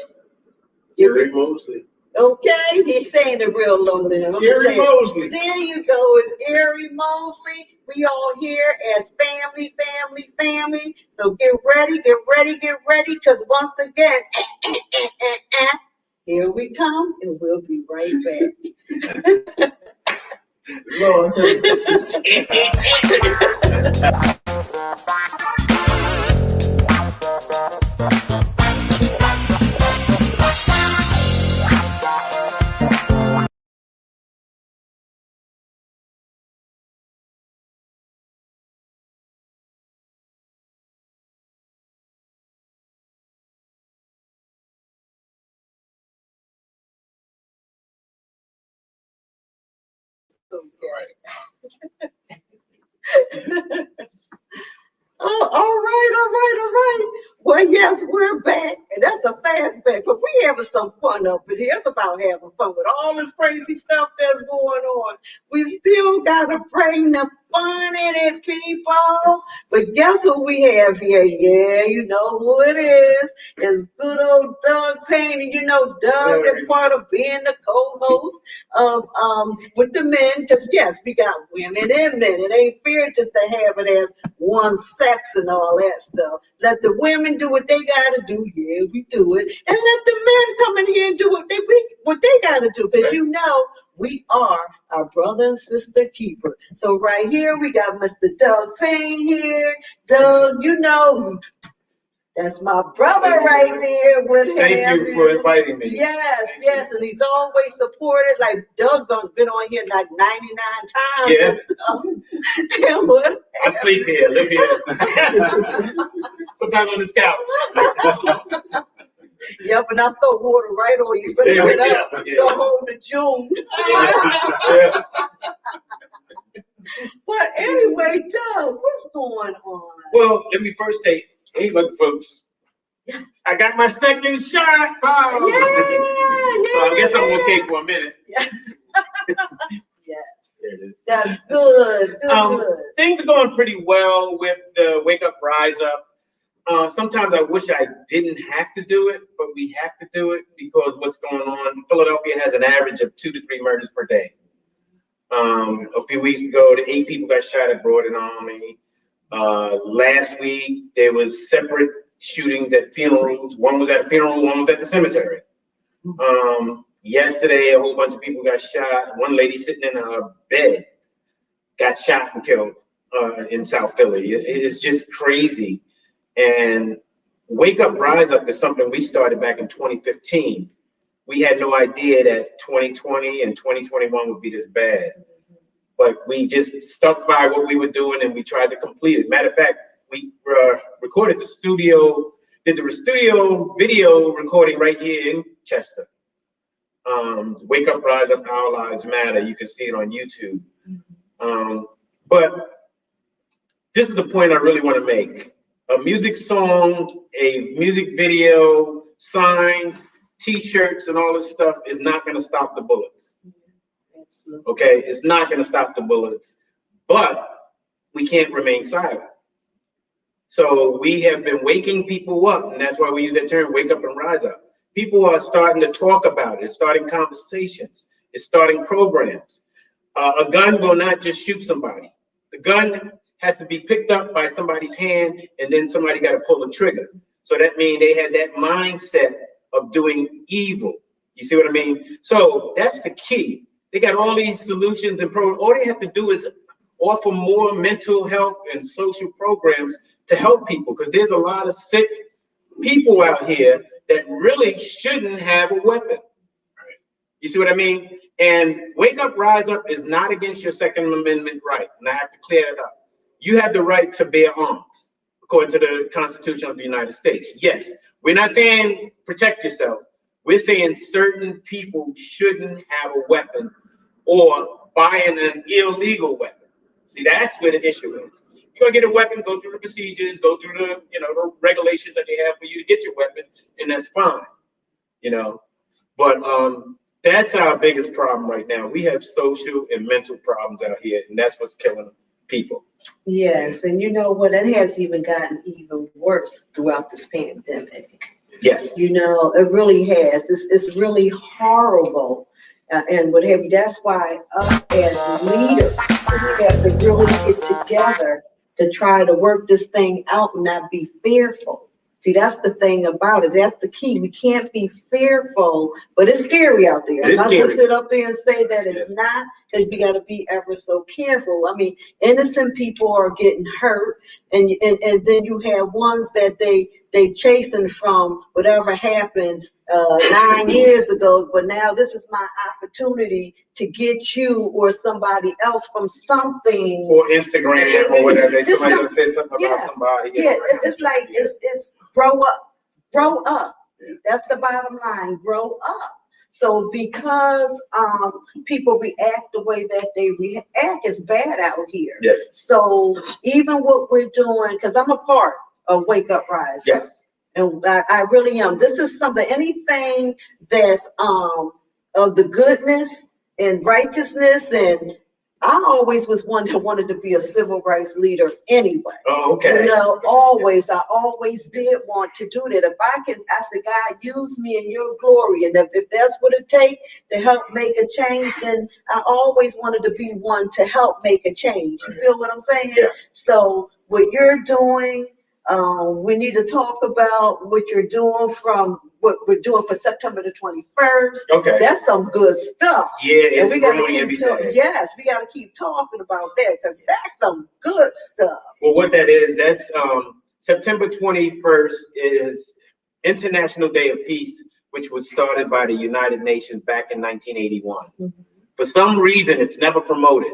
[SPEAKER 2] Erie Woolsey.
[SPEAKER 1] Okay, he's saying it real low there.
[SPEAKER 2] Erie Woolsey.
[SPEAKER 1] There you go, it's Erie Woolsey. We all here as family, family, family. So get ready, because once again, here we come, and we'll be right back.
[SPEAKER 2] Lord.
[SPEAKER 1] Oh, all right. Well, yes, we're back, and that's a fast back, but we having some fun up in here. It's about having fun with all this crazy stuff that's going on. We still gotta bring the fun in it, people. But guess what we have here? Yeah, you know who it is. It's good old Doug Payne. And you know Doug is part of being the co-host of with the men, because yes, we got women and men. It ain't fair just to have it as one sex and all that stuff. Let the women do what they gotta do. Yeah, we do it, and let the men come in here and do what they gotta do. Because we are our brother and sister keeper. So right here we got Mr. Doug Payne here. Doug, that's my brother right there with him.
[SPEAKER 3] Thank you for inviting me.
[SPEAKER 1] Yes, and he's always supported. Like Doug been on here like 99 times.
[SPEAKER 3] Yes.
[SPEAKER 1] And what?
[SPEAKER 3] I sleep here, live here. Sometimes on this couch.
[SPEAKER 1] Yep, and I throw water right on you. Better get up. Don't hold the June.
[SPEAKER 3] Yeah.
[SPEAKER 1] But anyway, Doug, what's going on?
[SPEAKER 3] Well, let me first say, hey, look, folks. Yes. I got my second shot. Oh.
[SPEAKER 1] Yeah,
[SPEAKER 3] so I guess I'm okay for a minute.
[SPEAKER 1] Yes.
[SPEAKER 3] There it is.
[SPEAKER 1] That's good. Good.
[SPEAKER 3] Things are going pretty well with the Wake Up, Rise Up. Sometimes I wish I didn't have to do it, but we have to do it because what's going on. Philadelphia has an average of 2 to 3 murders per day. A few weeks ago, 8 people got shot at Broad and Army. Last week, there was separate shootings at funerals. One was at a funeral, one was at the cemetery. Yesterday, a whole bunch of people got shot. One lady sitting in her bed got shot and killed in South Philly. It is just crazy. And Wake Up, Rise Up is something we started back in 2015. We had no idea that 2020 and 2021 would be this bad. But we just stuck by what we were doing and we tried to complete it. Matter of fact, we recorded did the studio video recording right here in Chester. Wake Up, Rise Up, Our Lives Matter. You can see it on YouTube. But this is the point I really want to make. A music song, a music video, signs, T-shirts, and all this stuff is not going to stop the bullets.
[SPEAKER 1] Absolutely.
[SPEAKER 3] Okay, it's not going to stop the bullets, but we can't remain silent. So we have been waking people up, and that's why we use that term, wake up and rise up. People are starting to talk about it, starting conversations.
[SPEAKER 4] is starting programs. A gun will not just shoot somebody. The gun has to be picked up by somebody's hand, and then somebody got to pull the trigger. So that means they had that mindset of doing evil. You see what I mean? So that's the key. They got all these solutions and programs. All they have to do is offer more mental health and social programs to help people, because there's a lot of sick people out here that really shouldn't have a weapon. You see what I mean? And Wake Up, Rise Up is not against your Second Amendment right. And I have to clear it up. You have the right to bear arms, according to the Constitution of the United States. Yes, we're not saying protect yourself. We're saying certain people shouldn't have a weapon or buying an illegal weapon. See, that's where the issue is. You're gonna get a weapon, go through the procedures, go through the, the regulations that they have for you to get your weapon, and that's fine, But that's our biggest problem right now. We have social and mental problems out here, and that's what's killing people.
[SPEAKER 1] Yes, and you know what? It has even gotten even worse throughout this pandemic.
[SPEAKER 4] Yes.
[SPEAKER 1] It really has. It's really horrible. And what have you. That's why us as leaders, we have to really get together to try to work this thing out and not be fearful. See, that's the thing about it. That's the key. We can't be fearful, but it's scary out there. I'm not going to sit up there and say that it's not, because we got to be ever so careful. I mean, innocent people are getting hurt, and then you have ones that they chasing from whatever happened 9 years ago, but now this is my opportunity to get you or somebody else from something.
[SPEAKER 4] Or Instagram or whatever. Somebody's going to say something about somebody.
[SPEAKER 1] It's like, it's grow up. Yeah. That's the bottom line, grow up. So because people react the way that they react, is bad out here.
[SPEAKER 4] Yes.
[SPEAKER 1] So even what we're doing, because I'm a part of Wake Up, Rise.
[SPEAKER 4] Yes.
[SPEAKER 1] And I really am. This is something, anything that's of the goodness and righteousness, and I always was one that wanted to be a civil rights leader anyway.
[SPEAKER 4] Oh, okay.
[SPEAKER 1] I always did want to do that. If I said, God, use me in your glory. And if that's what it takes to help make a change, then I always wanted to be one to help make a change. You feel what I'm saying?
[SPEAKER 4] Yeah.
[SPEAKER 1] So what you're doing, we need to talk about what you're doing from what we're doing for September the 21st.
[SPEAKER 4] Okay.
[SPEAKER 1] That's some good stuff.
[SPEAKER 4] Yeah, it's growing every day.
[SPEAKER 1] Yes, we got to keep talking about that, because that's some good stuff.
[SPEAKER 4] Well, what that is, that's September 21st is International Day of Peace, which was started by the United Nations back in 1981. Mm-hmm. For some reason, it's never promoted.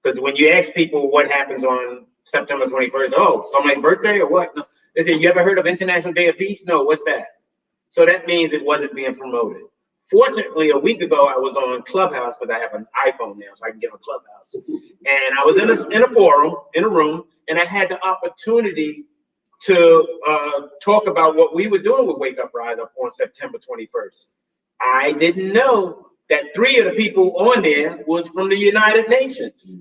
[SPEAKER 4] Because when you ask people what happens on September 21st, oh, somebody's birthday or what? No. They say, you ever heard of International Day of Peace? No, what's that? So that means it wasn't being promoted. Fortunately, a week ago, I was on Clubhouse, because I have an iPhone now, so I can get on Clubhouse. And I was in a forum, in a room, and I had the opportunity to talk about what we were doing with Wake Up, Rise Up on September 21st. I didn't know that 3 of the people on there was from the United Nations.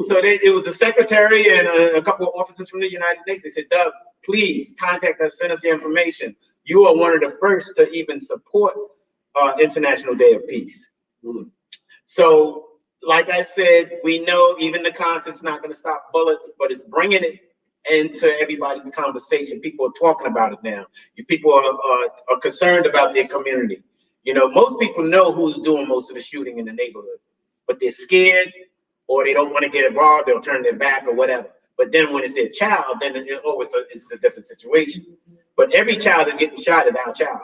[SPEAKER 4] So it was a secretary and a couple of officers from the United Nations. They said, Doug, please contact us, send us your information. You are one of the first to even support International Day of Peace. Mm-hmm. So, like I said, we know even the concert's not going to stop bullets, but it's bringing it into everybody's conversation. People are talking about it now. People are concerned about their community. Most people know who's doing most of the shooting in the neighborhood, but they're scared, or they don't want to get involved. They'll turn their back or whatever. But then when it's their child, then it's a different situation. But every child that's getting shot is our child.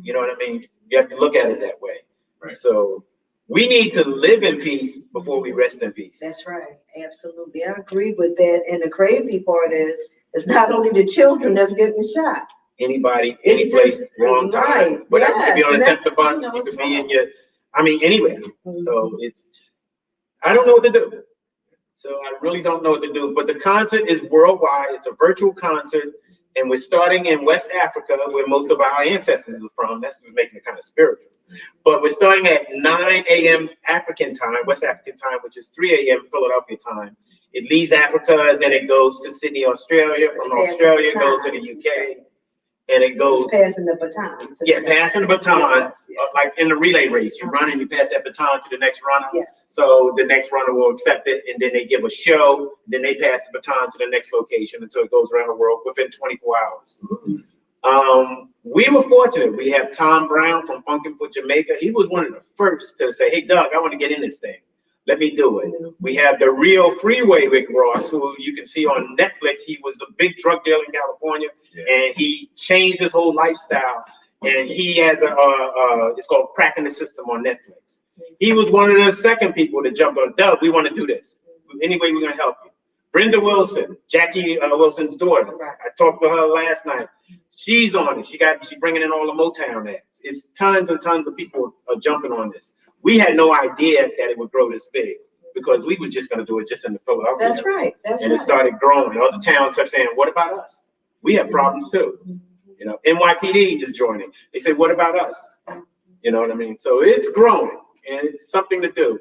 [SPEAKER 4] You know what I mean? You have to look at it that way. Right. So we need to live in peace before we rest in peace.
[SPEAKER 1] That's right. Absolutely. I agree with that. And the crazy part is, it's not only the children that's getting shot.
[SPEAKER 4] Anybody, any place, wrong time.
[SPEAKER 1] Right.
[SPEAKER 4] Whatever. You could be on a central bus, you could be in anywhere. Mm-hmm. So I don't know what to do. So I really don't know what to do. But the concert is worldwide. It's a virtual concert. And we're starting in West Africa, where most of our ancestors are from. That's making it kind of spiritual. But we're starting at 9 a.m. African time, West African time, which is 3 a.m. Philadelphia time. It leaves Africa, then it goes to Sydney, Australia. From Australia, it goes to the UK. and it goes.
[SPEAKER 1] Passing the baton.
[SPEAKER 4] Yeah, passing the baton, like in the relay race, you run and you pass that baton to the next runner.
[SPEAKER 1] Yeah.
[SPEAKER 4] So the next runner will accept it, and then they give a show, then they pass the baton to the next location until it goes around the world within 24 hours. We were fortunate. We have Tom Brown from Funkin' for Jamaica. He was one of the first to say, "Hey, Doug, I want to get in this thing. Let me do it." We have the Real Freeway Rick Ross, who you can see on Netflix. He was a big drug dealer in California, and he changed his whole lifestyle. And he has it's called Cracking the System on Netflix. He was one of the second people to jump on. Doug, we want to do this. Anyway, we're gonna help you. Brenda Wilson, Jackie Wilson's daughter. I talked to her last night. She's on it. She's bringing in all the Motown acts. It's tons and tons of people are jumping on this. We had no idea that it would grow this big because we was just going to do it just in the Philadelphia.
[SPEAKER 1] That's right.
[SPEAKER 4] And it started growing. Other towns kept saying, "What about us? We have problems too." You know, NYPD is joining. They say, "What about us?" You know what I mean? So it's growing and it's something to do.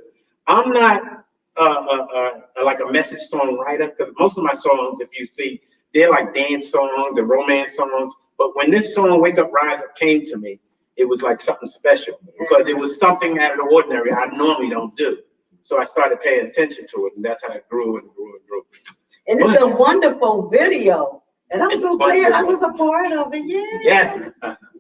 [SPEAKER 4] I'm not like a message songwriter because most of my songs, if you see, they're like dance songs and romance songs. But when this song "Wake Up, Rise Up" came to me, it was like something special because it was something out of the ordinary I normally don't do. So I started paying attention to it, and that's how it grew and grew and grew.
[SPEAKER 1] And it's a wonderful video. And I'm so glad I was a part of it. Yeah.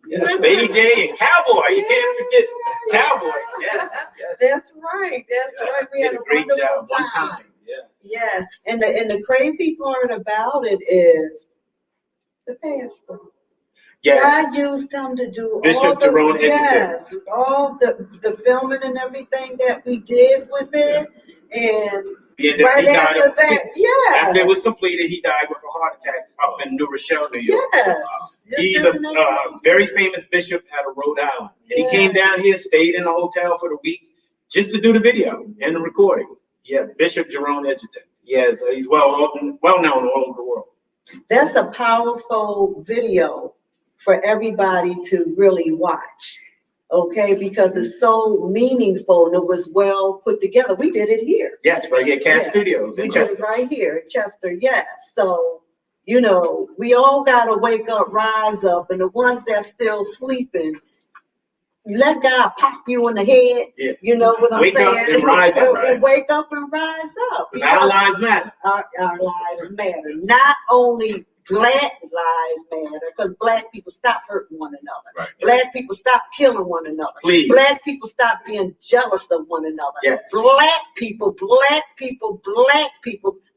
[SPEAKER 4] Yes. Lady J and Cowboy. You can't forget Cowboy. Yes.
[SPEAKER 1] That's right. That's right. We had a
[SPEAKER 4] great job
[SPEAKER 1] wonderful
[SPEAKER 4] one time.
[SPEAKER 1] Yes. And the crazy part about it is the pastor.
[SPEAKER 4] Yes.
[SPEAKER 1] God used him to do
[SPEAKER 4] Bishop Jerome Edgerton.
[SPEAKER 1] all the filming and everything that we did with it. And right after that,
[SPEAKER 4] after it was completed, he died with a heart attack up in New Rochelle, New York.
[SPEAKER 1] Yes.
[SPEAKER 4] He's a very famous bishop out of Rhode Island. And he came down here, stayed in a hotel for the week just to do the video and the recording. Yeah, Bishop Jerome Edgerton. Yes, he's well known all over the world.
[SPEAKER 1] That's a powerful video for everybody to really watch, okay? Because it's so meaningful and it was well put together. We did it here.
[SPEAKER 4] Yes, right here, Cat Studios in Chester.
[SPEAKER 1] Right here in Chester, yes. So, you know, we all got to wake up, rise up, and the ones that's still sleeping, let God pop you in the head. Yeah. You know what I'm saying?
[SPEAKER 4] Wake up and rise up.
[SPEAKER 1] And wake up and rise up.
[SPEAKER 4] Because our lives matter.
[SPEAKER 1] Our lives matter. Not only Black lives matter, because Black people stop hurting one another.
[SPEAKER 3] Right.
[SPEAKER 1] Black people stop killing one another.
[SPEAKER 4] Please.
[SPEAKER 1] Black people stop being jealous of one another.
[SPEAKER 4] Yes.
[SPEAKER 1] Black people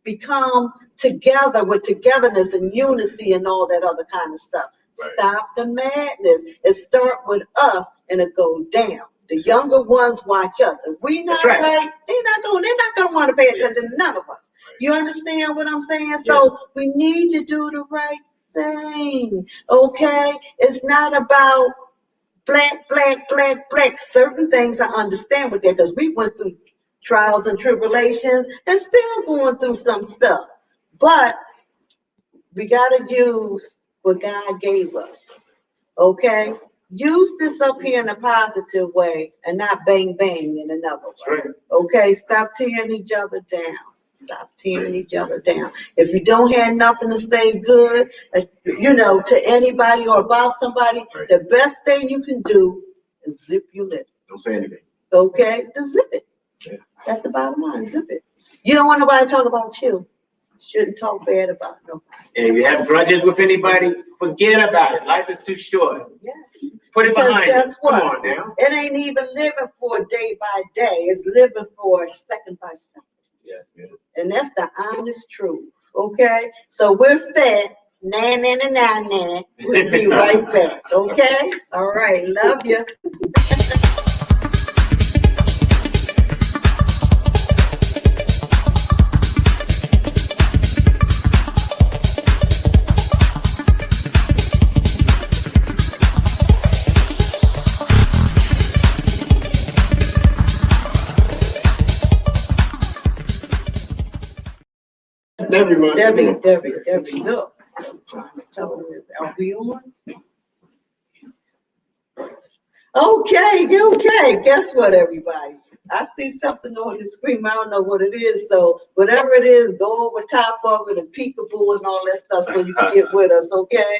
[SPEAKER 1] become together with togetherness and unity and all that other kind of stuff. Right. Stop the madness. It start with us and it go down. The younger ones watch us. If we not right, they're not gonna want to pay attention to none of us. You understand what I'm saying? Yeah. So we need to do the right thing. Okay? It's not about black. Certain things I understand with that because we went through trials and tribulations and still going through some stuff. But we gotta use what God gave us. Okay? Use this up here in a positive way and not bang in another way. Okay? Stop tearing each other down. Stop tearing each other down. If you don't have nothing to say good, you know, to anybody or about somebody, the best thing you can do is zip your lip.
[SPEAKER 4] Don't say anything.
[SPEAKER 1] Okay? Just zip it. Yeah. That's the bottom line. Zip it. You don't want nobody to talk about you. Shouldn't talk bad about nobody. And
[SPEAKER 4] if you have grudges with anybody, forget about it. Life is too short.
[SPEAKER 1] Yes.
[SPEAKER 4] Put it behind you.
[SPEAKER 1] Guess what?
[SPEAKER 4] Come on now.
[SPEAKER 1] It ain't even living for day by day. It's living for second by second.
[SPEAKER 4] Yeah.
[SPEAKER 1] And that's the honest truth. Okay? So we're fed. Nah. We'll be right back. Okay? All right. Love you. Debbie, look. Are we on? Okay. Guess what, everybody? I see something on the screen. I don't know what it is. So whatever it is, go over top of it and peekaboo and all that stuff so you can get with us, okay?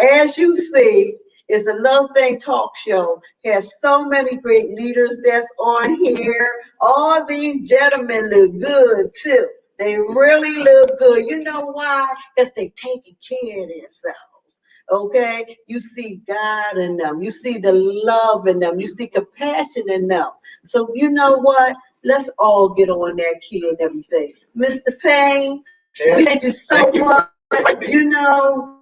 [SPEAKER 1] As you see, it's a Love Thing talk show. Has so many great leaders that's on here. All these gentlemen look good too. They really look good. You know why? Because they taking care of themselves. Okay, you see God in them, you see the love in them, you see compassion in them. So you know what? Let's all get on that key and everything. Mr. Payne, thank you so much. You know,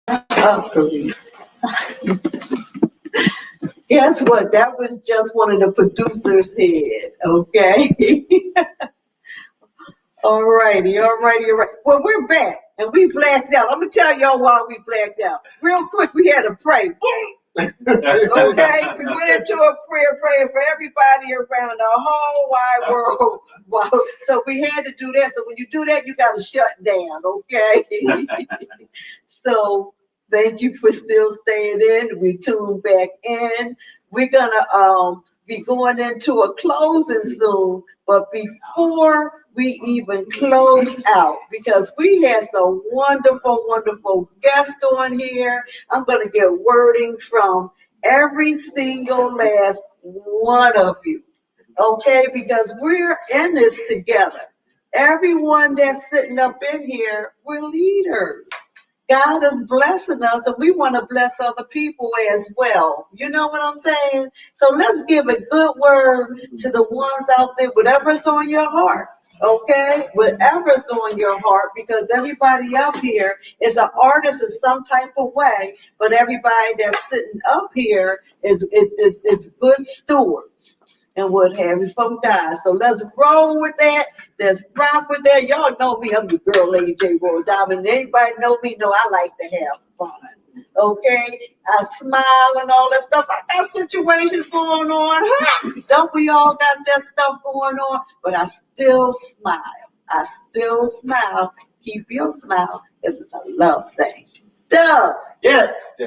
[SPEAKER 1] oh, guess what? That was just one of the producers' head, okay? All righty, all righty, all right. Well, we're back and we blacked out. I'm gonna tell y'all why we blacked out. Real quick, we had to pray. Boom! Okay, we went into a prayer praying for everybody around the whole wide world. Wow. So we had to do that. So when you do that, you gotta shut down, okay? So thank you for still staying in. We tuned back in. We're gonna be going into a closing soon, but before we even close out, because we had some wonderful, wonderful guests on here. I'm gonna get wording from Every single last one of you. Okay? Because we're in this together. Everyone that's sitting up in here, we're leaders. God is blessing us, and we want to bless other people as well. You know what I'm saying? So let's give a good word to the ones out there, whatever's on your heart, okay? Whatever's on your heart, because everybody up here is an artist in some type of way, but everybody that's sitting up here is good stewards and what have you from God. So let's roll with that. Let's rock with that. Y'all know me. I'm the girl, Lady J. Roll Diamond. Anybody know me? Know I like to have fun. Okay? I smile and all that stuff. I got situations going on. Huh? Don't we all got that stuff going on? But I still smile. I still smile. Keep your smile, because it's a love thing. Doug.
[SPEAKER 4] Yes.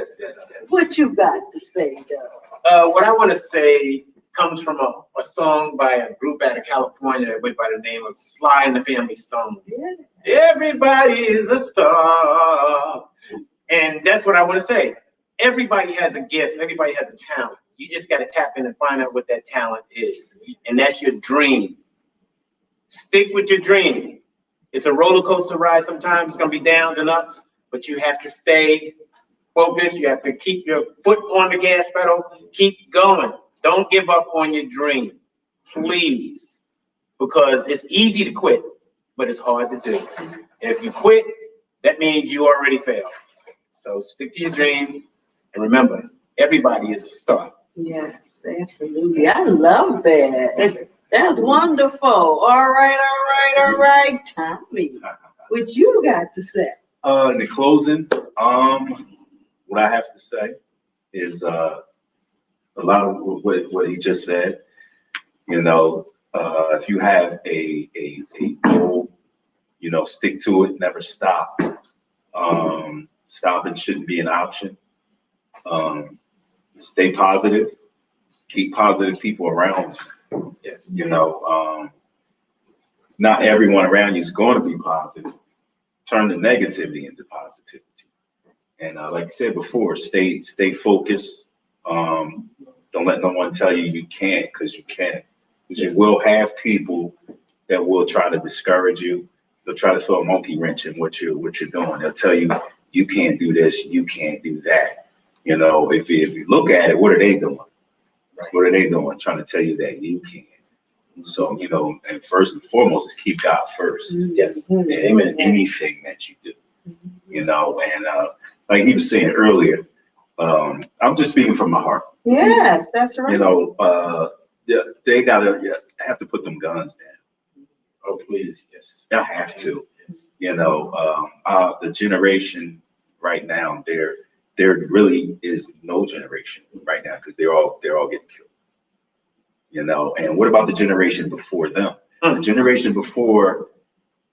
[SPEAKER 1] What you got to say, Doug?
[SPEAKER 4] What I want to say comes from a song by a group out of California that went by the name of Sly and the Family Stone.
[SPEAKER 1] Yeah.
[SPEAKER 4] Everybody is a star. And that's what I want to say. Everybody has a gift. Everybody has a talent. You just got to tap in and find out what that talent is. And that's your dream. Stick with your dream. It's a roller coaster ride. Sometimes it's going to be downs and ups, but you have to stay focused. You have to keep your foot on the gas pedal. Keep going. Don't give up on your dream, please, because it's easy to quit, but it's hard to do. If you quit, that means you already failed. So stick to your dream, and remember, everybody is a star.
[SPEAKER 1] Yes, absolutely. I love that. That's wonderful. All right. Tommy, what you got to say?
[SPEAKER 3] In the closing, what I have to say is a lot of what he just said. You know, if you have a goal, you know, stick to it, never stop. Stopping shouldn't be an option. Stay positive, keep positive people around you.
[SPEAKER 4] Yes.
[SPEAKER 3] You know, not everyone around you is going to be positive. Turn the negativity into positivity. And like I said before, stay focused. Don't let no one tell you can't, because you can't. Because you will have people that will try to discourage you. They'll try to throw a monkey wrench in what you're doing. They'll tell you you can't do this, you can't do that. You know, if you look at it, what are they doing? What are they doing? Trying to tell you that you can. So, you know, and first and foremost is keep God first.
[SPEAKER 4] Yes.
[SPEAKER 3] In anything that you do. You know, and like he was saying earlier, I'm just speaking from my heart.
[SPEAKER 1] Yes, that's right.
[SPEAKER 3] You know, they gotta have to put them guns down.
[SPEAKER 4] Oh, please. Yes.
[SPEAKER 3] They have to. You know, the generation right now, there really is no generation right now, because they're all getting killed. You know, and what about the generation before them? The generation before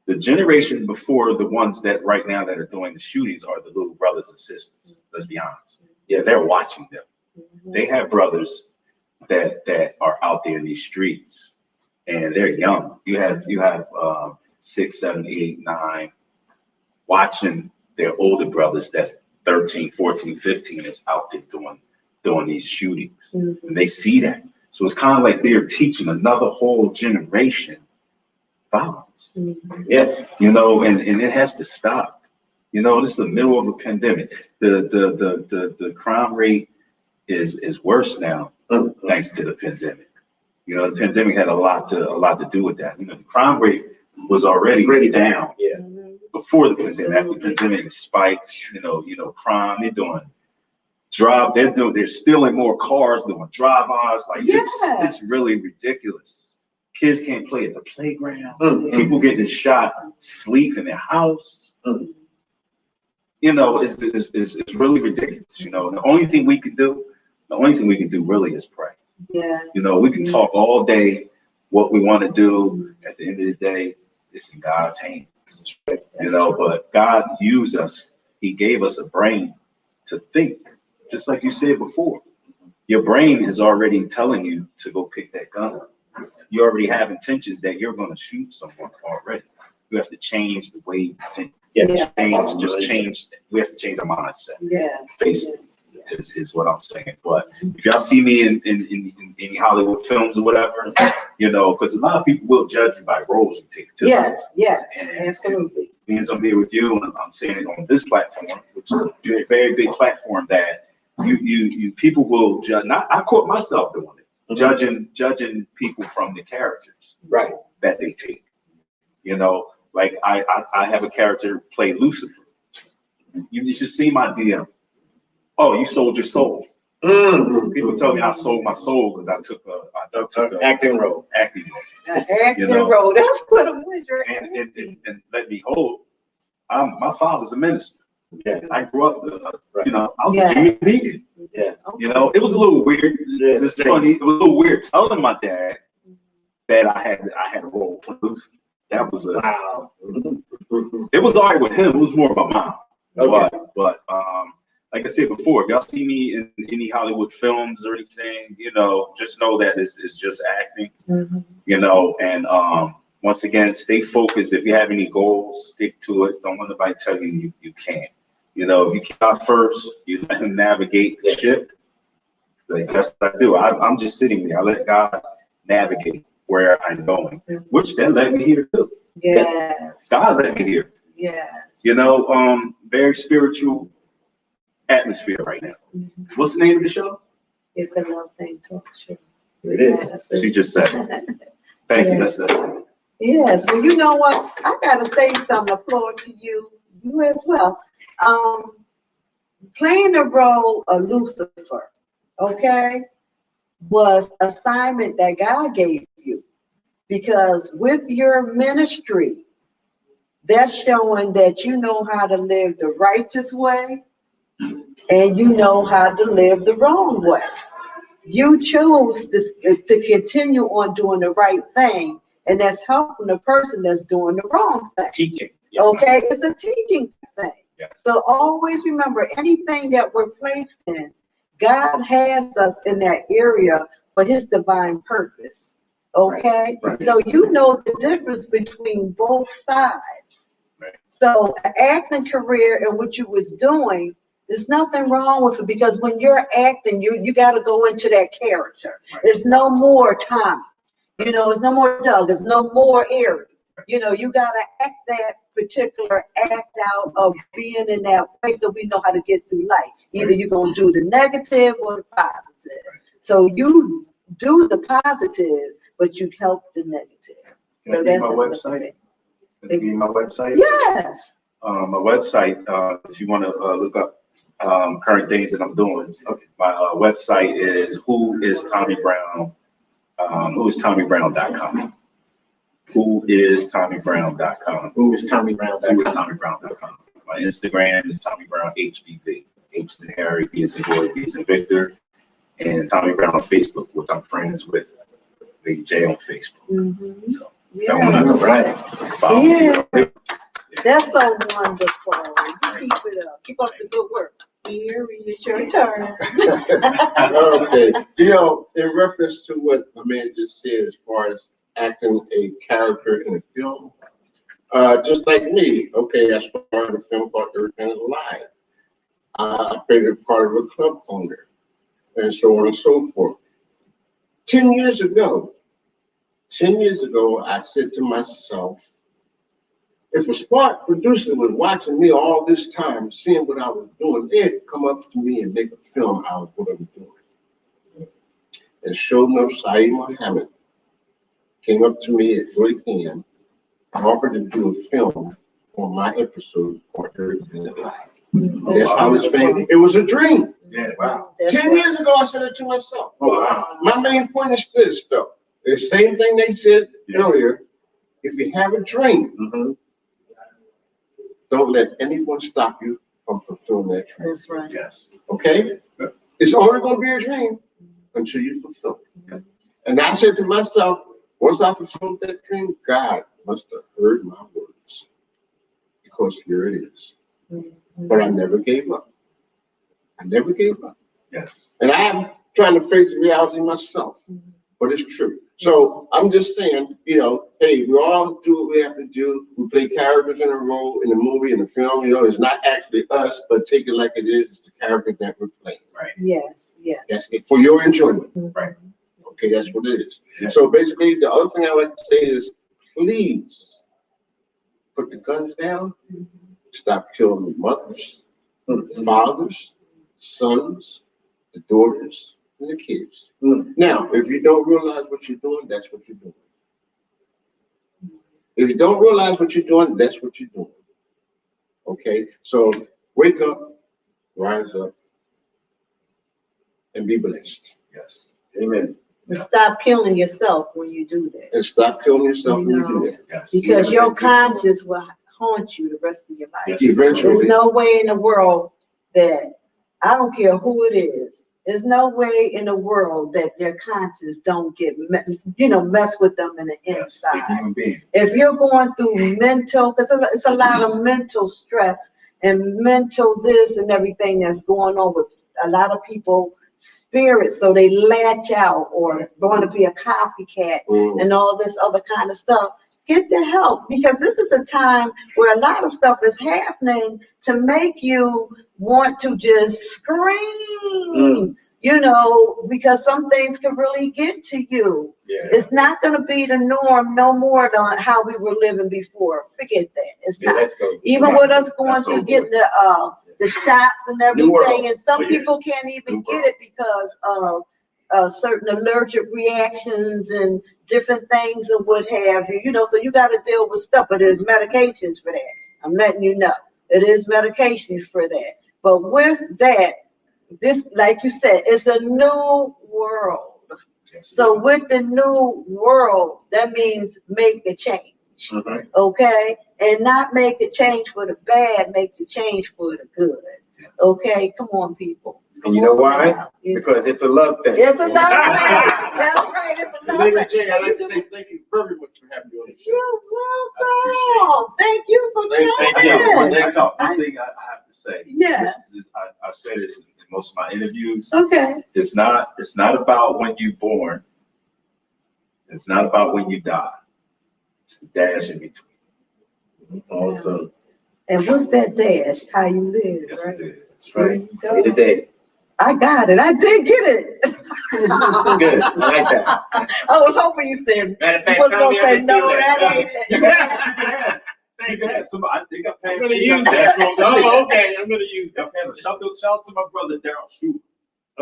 [SPEAKER 3] the ones that right now that are doing the shootings are the little brothers and sisters. Let's be honest. Yeah, they're watching them. They have brothers that are out there in these streets, and they're young. You have 6, 7, 8, 9 watching their older brothers that's 13, 14, 15 is out there doing these shootings. And they see that. So it's kind of like they're teaching another whole generation violence.
[SPEAKER 4] Yes.
[SPEAKER 3] You know, and it has to stop. You know, this is the middle of a pandemic. The crime rate is worse now thanks to the pandemic. You know, the pandemic had a lot to do with that. You know, the crime rate was already down.
[SPEAKER 4] Yeah.
[SPEAKER 3] Before the pandemic. After the pandemic spiked, you know, crime, they're stealing more cars, doing drive-bys. Like it's really ridiculous. Kids can't play at the playground. People getting shot, sleep in their house. You know, it's really ridiculous. You know, and the only thing we can do really is pray.
[SPEAKER 1] Yeah.
[SPEAKER 3] You know, we can talk all day what we want to do. At the end of the day, it's in God's hands. You know, but God used us. He gave us a brain to think, just like you said before. Your brain is already telling you to go pick that gun up. You already have intentions that you're going to shoot someone already. we have to change the way we think.
[SPEAKER 1] Yes.
[SPEAKER 3] We have to change our mindset.
[SPEAKER 1] Yes.
[SPEAKER 3] Basically,
[SPEAKER 1] Yes.
[SPEAKER 3] is what I'm saying. But if y'all see me in any Hollywood films or whatever, because a lot of people will judge you by roles you take. Too.
[SPEAKER 1] Yes. Absolutely.
[SPEAKER 3] Being I'm here with you, and I'm saying it on this platform, which is a very big platform that you people will judge. I caught myself doing it, judging people from the characters that they take. Like I have a character play Lucifer. You should see my DM. Oh, you sold your soul. People tell me I sold my soul because I took an acting role.
[SPEAKER 1] Role. That's what a winner.
[SPEAKER 3] And let me hold. My father's a minister. Yeah, I grew up. I was a Jimmy Deacon. Yeah, it was a little weird. Yeah, it's funny. It was a little weird telling my dad that I had a role for Lucifer. That was wow. It was all right with him. It was more about mom. Okay. But like I said before, if y'all see me in any Hollywood films or anything, just know that it's just acting. And once again, stay focused. If you have any goals, stick to it. Don't let anybody tell you can't. If you cannot first, you let him navigate the ship. Like that's what I do. I'm just sitting there. I let God navigate where I'm going, which then led me here too.
[SPEAKER 1] Yes.
[SPEAKER 3] God led me here.
[SPEAKER 1] Yes.
[SPEAKER 3] Very spiritual atmosphere right now. What's the name of the show?
[SPEAKER 1] It's a Love Thing Talk Show.
[SPEAKER 3] It is. She just said it. Thank you. That's it.
[SPEAKER 1] Yes. Well, you know what? I gotta say something. Applaud to you as well. Playing the role of Lucifer, okay, was assignment that God gave you, because with your ministry, that's showing that you know how to live the righteous way and you know how to live the wrong way. You chose to continue on doing the right thing, and that's helping the person that's doing the wrong thing.
[SPEAKER 3] Teaching.
[SPEAKER 1] Okay, it's a teaching thing.
[SPEAKER 3] Yeah.
[SPEAKER 1] So always remember, anything that we're placed in, God has us in that area for his divine purpose. Okay?
[SPEAKER 3] Right.
[SPEAKER 1] So you know the difference between both sides.
[SPEAKER 3] Right.
[SPEAKER 1] So an acting career and what you was doing, there's nothing wrong with it, because when you're acting, you got to go into that character. Right. There's no more Tommy. There's no more Doug. There's no more Erie. You got to act that particular act out of being in that way, so we know how to get through life. Either you're going to do the negative or the positive. So you do the positive, but you help the negative.
[SPEAKER 3] Can
[SPEAKER 1] So that's
[SPEAKER 3] my website. Can you my website?
[SPEAKER 1] Yes.
[SPEAKER 3] My website, if you want to look up current things that I'm doing, my website is whoistommybrown. Whoistommybrown.com. Whoistommybrown.com. Whoistommybrown.com. My Instagram is Tommy Brown HBV. H is in Harry, B is in Boy, B is in Victor, and Tommy Brown on Facebook, which I'm friends with Lady J on Facebook.
[SPEAKER 1] Mm-hmm.
[SPEAKER 3] So,
[SPEAKER 1] right.
[SPEAKER 3] Yeah.
[SPEAKER 1] That's so wonderful. You keep it up. Keep up the good work. Here is your turn.
[SPEAKER 2] Okay. In reference to what my man just said, as far as acting a character in a film, just like me, okay, I started a film called Everything is Alive. I played a part of a club owner, and so on and so forth. 10 years ago, I said to myself, if a smart producer was watching me all this time, seeing what I was doing, they'd come up to me and make a film out of what I'm doing. And sure enough, Saeed Muhammad came up to me at 3 p.m. and offered to do a film on my episode on Everything is Alive. That's how it's been. It was a dream.
[SPEAKER 3] Yeah, wow.
[SPEAKER 2] 10 years ago, I said it to myself.
[SPEAKER 3] Oh, wow.
[SPEAKER 2] My main point is this, though. The same thing they said earlier. If you have a dream, don't let anyone stop you from fulfilling that dream.
[SPEAKER 1] That's right.
[SPEAKER 3] Yes.
[SPEAKER 2] Okay? It's only going to be a dream until you fulfill it. And I said to myself, once I fulfilled that dream, God must have heard my words, because here it is. But I never gave up. I never gave up.
[SPEAKER 3] Yes.
[SPEAKER 2] And I am trying to face reality myself. but it's true. So I'm just saying, hey, we all do what we have to do. We play characters in a role in the movie, in the film. It's not actually us, but take it like it is. It's the character that we're playing.
[SPEAKER 3] Right.
[SPEAKER 1] Yes, yes.
[SPEAKER 2] That's it, for your enjoyment.
[SPEAKER 3] Right.
[SPEAKER 2] Okay, that's what it is.
[SPEAKER 3] Yeah.
[SPEAKER 2] So basically, the other thing I like to say is, please put the guns down. Stop killing the mothers, the fathers, sons, the daughters, and the kids. Now, if you don't realize what you're doing, that's what you're doing. If you don't realize what you're doing, that's what you're doing. Okay? So wake up, rise up, and be blessed.
[SPEAKER 3] Yes.
[SPEAKER 2] Amen.
[SPEAKER 1] And stop killing yourself when you do that.
[SPEAKER 2] And stop killing yourself when you do that.
[SPEAKER 3] Yes.
[SPEAKER 1] Because your conscience will haunt you the rest of your life.
[SPEAKER 3] Yes.
[SPEAKER 2] Eventually.
[SPEAKER 1] There's no way in the world that, I don't care who it is, there's no way in the world that their conscience don't get, mess with them in the
[SPEAKER 3] Yes.
[SPEAKER 1] inside.
[SPEAKER 3] A human being.
[SPEAKER 1] If you're going through mental, because it's a lot of mental stress and mental this and everything that's going on with a lot of people spirits, so they latch out or going to be a copycat and all this other kind of stuff. Get the help, because this is a time where a lot of stuff is happening to make you want to just scream, because some things can really get to you.
[SPEAKER 3] Yeah.
[SPEAKER 1] It's not going to be the norm no more than how we were living before. Forget that. It's not.
[SPEAKER 3] Let's go.
[SPEAKER 1] Even with us going
[SPEAKER 3] That's
[SPEAKER 1] through
[SPEAKER 3] so
[SPEAKER 1] getting the shots and everything, and some
[SPEAKER 3] Oh, yeah.
[SPEAKER 1] people can't even get it because of certain allergic reactions and different things and what have you. So you got to deal with stuff, but there's medications for that. I'm letting you know. It is medication for that. But with that, this, like you said, it's a new world. So with the new world, that means make a change. Okay? And not make a change for the bad, make the change for the good. Okay? Come on, people.
[SPEAKER 4] And you know why? Because it's a love thing.
[SPEAKER 1] It's a love thing. That's right. It's a love
[SPEAKER 2] Lady
[SPEAKER 1] thing.
[SPEAKER 2] J, I'd like to say thank you very much for having me on the show.
[SPEAKER 1] You're welcome. Thank you for
[SPEAKER 2] Thank you.
[SPEAKER 1] coming.
[SPEAKER 3] I know. One thing I have to say.
[SPEAKER 1] Yes.
[SPEAKER 3] I say this in most of my interviews.
[SPEAKER 1] Okay.
[SPEAKER 3] It's not about when you're born. It's not about when you die. It's the dash in between.
[SPEAKER 4] Awesome.
[SPEAKER 1] And what's that dash? How you live,
[SPEAKER 3] Yes,
[SPEAKER 1] right?
[SPEAKER 3] it is. That's
[SPEAKER 1] There
[SPEAKER 3] right.
[SPEAKER 1] you go.
[SPEAKER 4] Day to day.
[SPEAKER 1] I got it. I did get it.
[SPEAKER 4] Good. I like that.
[SPEAKER 1] I was hoping you said,
[SPEAKER 4] Matter of
[SPEAKER 1] you
[SPEAKER 4] fact,
[SPEAKER 1] wasn't
[SPEAKER 4] Tommy
[SPEAKER 1] going to say, no, that ain't it.
[SPEAKER 3] I think I
[SPEAKER 4] I'm gonna use that. Oh, okay. I'm gonna use that.
[SPEAKER 3] Shout out to my brother Daryl Shue.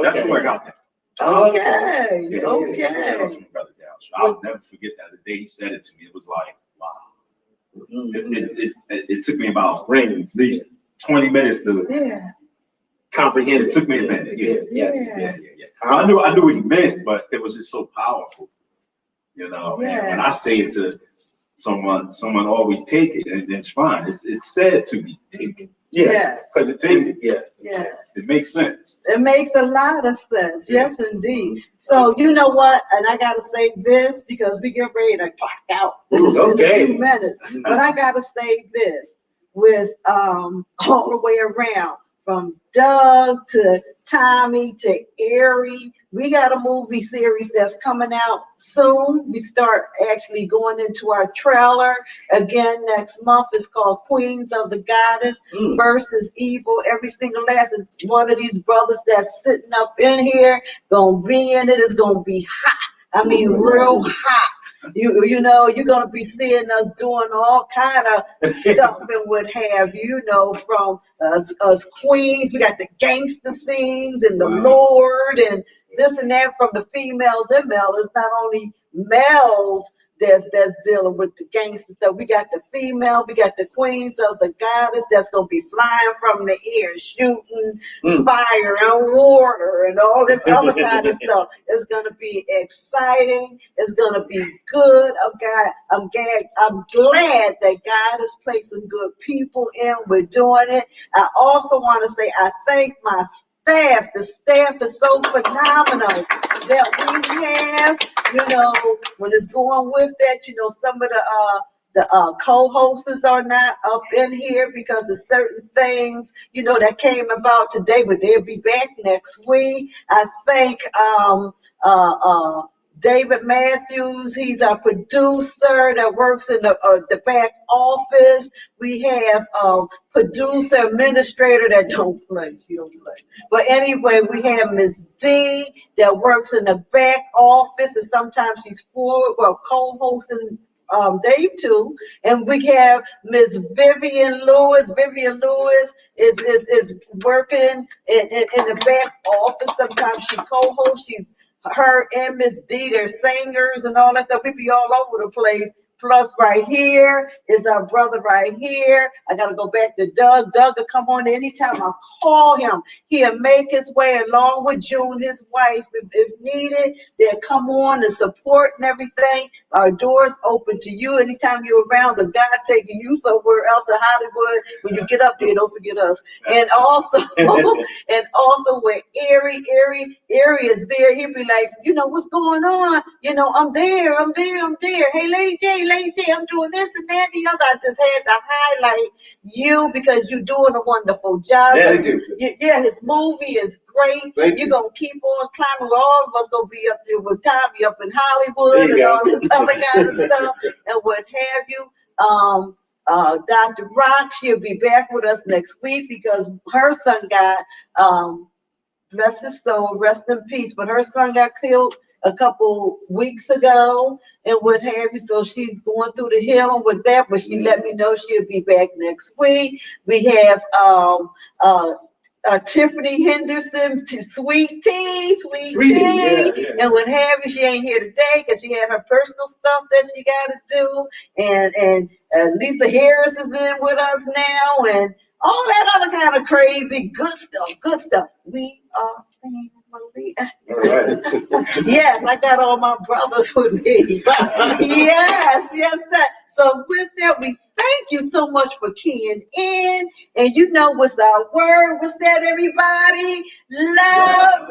[SPEAKER 3] That's who I got that.
[SPEAKER 1] Okay.
[SPEAKER 3] Yeah,
[SPEAKER 1] Okay.
[SPEAKER 3] shout out to my brother Daryl Shue. I'll never forget that. The day he said it to me, it was like, wow. It took me about at least 20 minutes to
[SPEAKER 4] Comprehend.
[SPEAKER 3] It took me a minute.
[SPEAKER 1] Yeah.
[SPEAKER 3] I knew what he meant, but it was just so powerful, And
[SPEAKER 1] Yeah.
[SPEAKER 3] when I say it to someone always take it, and it's fine. It's said to be taken.
[SPEAKER 1] Yes.
[SPEAKER 3] Because it takes it.
[SPEAKER 1] Yes.
[SPEAKER 3] It makes sense.
[SPEAKER 1] It makes a lot of sense. Yes, indeed. So you know what? And I gotta say this because we get ready to clock out in a few minutes. But I gotta say this with all the way around, from Doug to Tommy to Erie. We got a movie series that's coming out soon. We start actually going into our trailer again next month. It's called Queens of the Goddess versus Evil. Every single last one of these brothers that's sitting up in here gonna be in it. It's gonna be hot. I mean, real hot. You're gonna be seeing us doing all kind of stuff and what have you, from us queens. We got the gangster scenes and the Lord and this and that from the females and males. It's not only males that's dealing with the gangster stuff. We got the female, we got the queens of the goddess that's gonna be flying from the air, shooting fire and water and all this other kind of stuff. It's gonna be exciting. It's gonna be good. I'm glad that God is placing good people in. We're doing it. I also want to say I thank my staff. The staff is so phenomenal that we have. When it's going with that, some of the co-hosts are not up in here because of certain things, that came about today, but they'll be back next week. I thank David Matthews, he's our producer that works in the back office. We have producer, administrator that don't play. She don't play. But anyway, we have Miss D that works in the back office, and sometimes she's co-hosting Dave too. And we have Miss Vivian Lewis. Vivian Lewis is working in the back office. Sometimes she co-hosts. Her and Miss D, they're singers and all that stuff. We be all over the place. Plus, right here is our brother right here. I got to go back to Doug. Doug will come on anytime I call him. He'll make his way along with June, his wife, if needed. They'll come on to support and everything. Our doors open to you anytime you're around. The God taking you somewhere else in Hollywood. When you get up there, don't forget us. And also, when Erie is there, he'll be like, what's going on? I'm there. Hey, Lady J, I'm doing this and that and the other. I just had to highlight you because you're doing a wonderful job. Yeah, his movie is great. You're going to keep on climbing. All of us going to be up there with Tommy up in Hollywood and all this other kind of stuff and what have you. Dr. Rock, she'll be back with us next week because her son got, bless his soul, rest in peace, but her son got killed a couple weeks ago and what have you. So she's going through the healing with that, but she let me know she'll be back next week. We have Tiffany Henderson, Sweet Tea, and what have you. She ain't here today because she had her personal stuff that she got to do. And Lisa Harris is in with us now, and all that other kind of crazy good stuff. We are family.
[SPEAKER 3] All right.
[SPEAKER 1] Yes, I got all my brothers with me. Yes, that. So with that, we thank you so much for keying in. And what's our word? What's that, everybody? Love.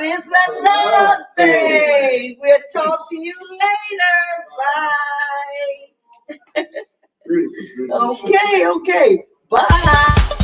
[SPEAKER 1] It's a love thing. We'll talk to you later. Bye. Okay. Bye.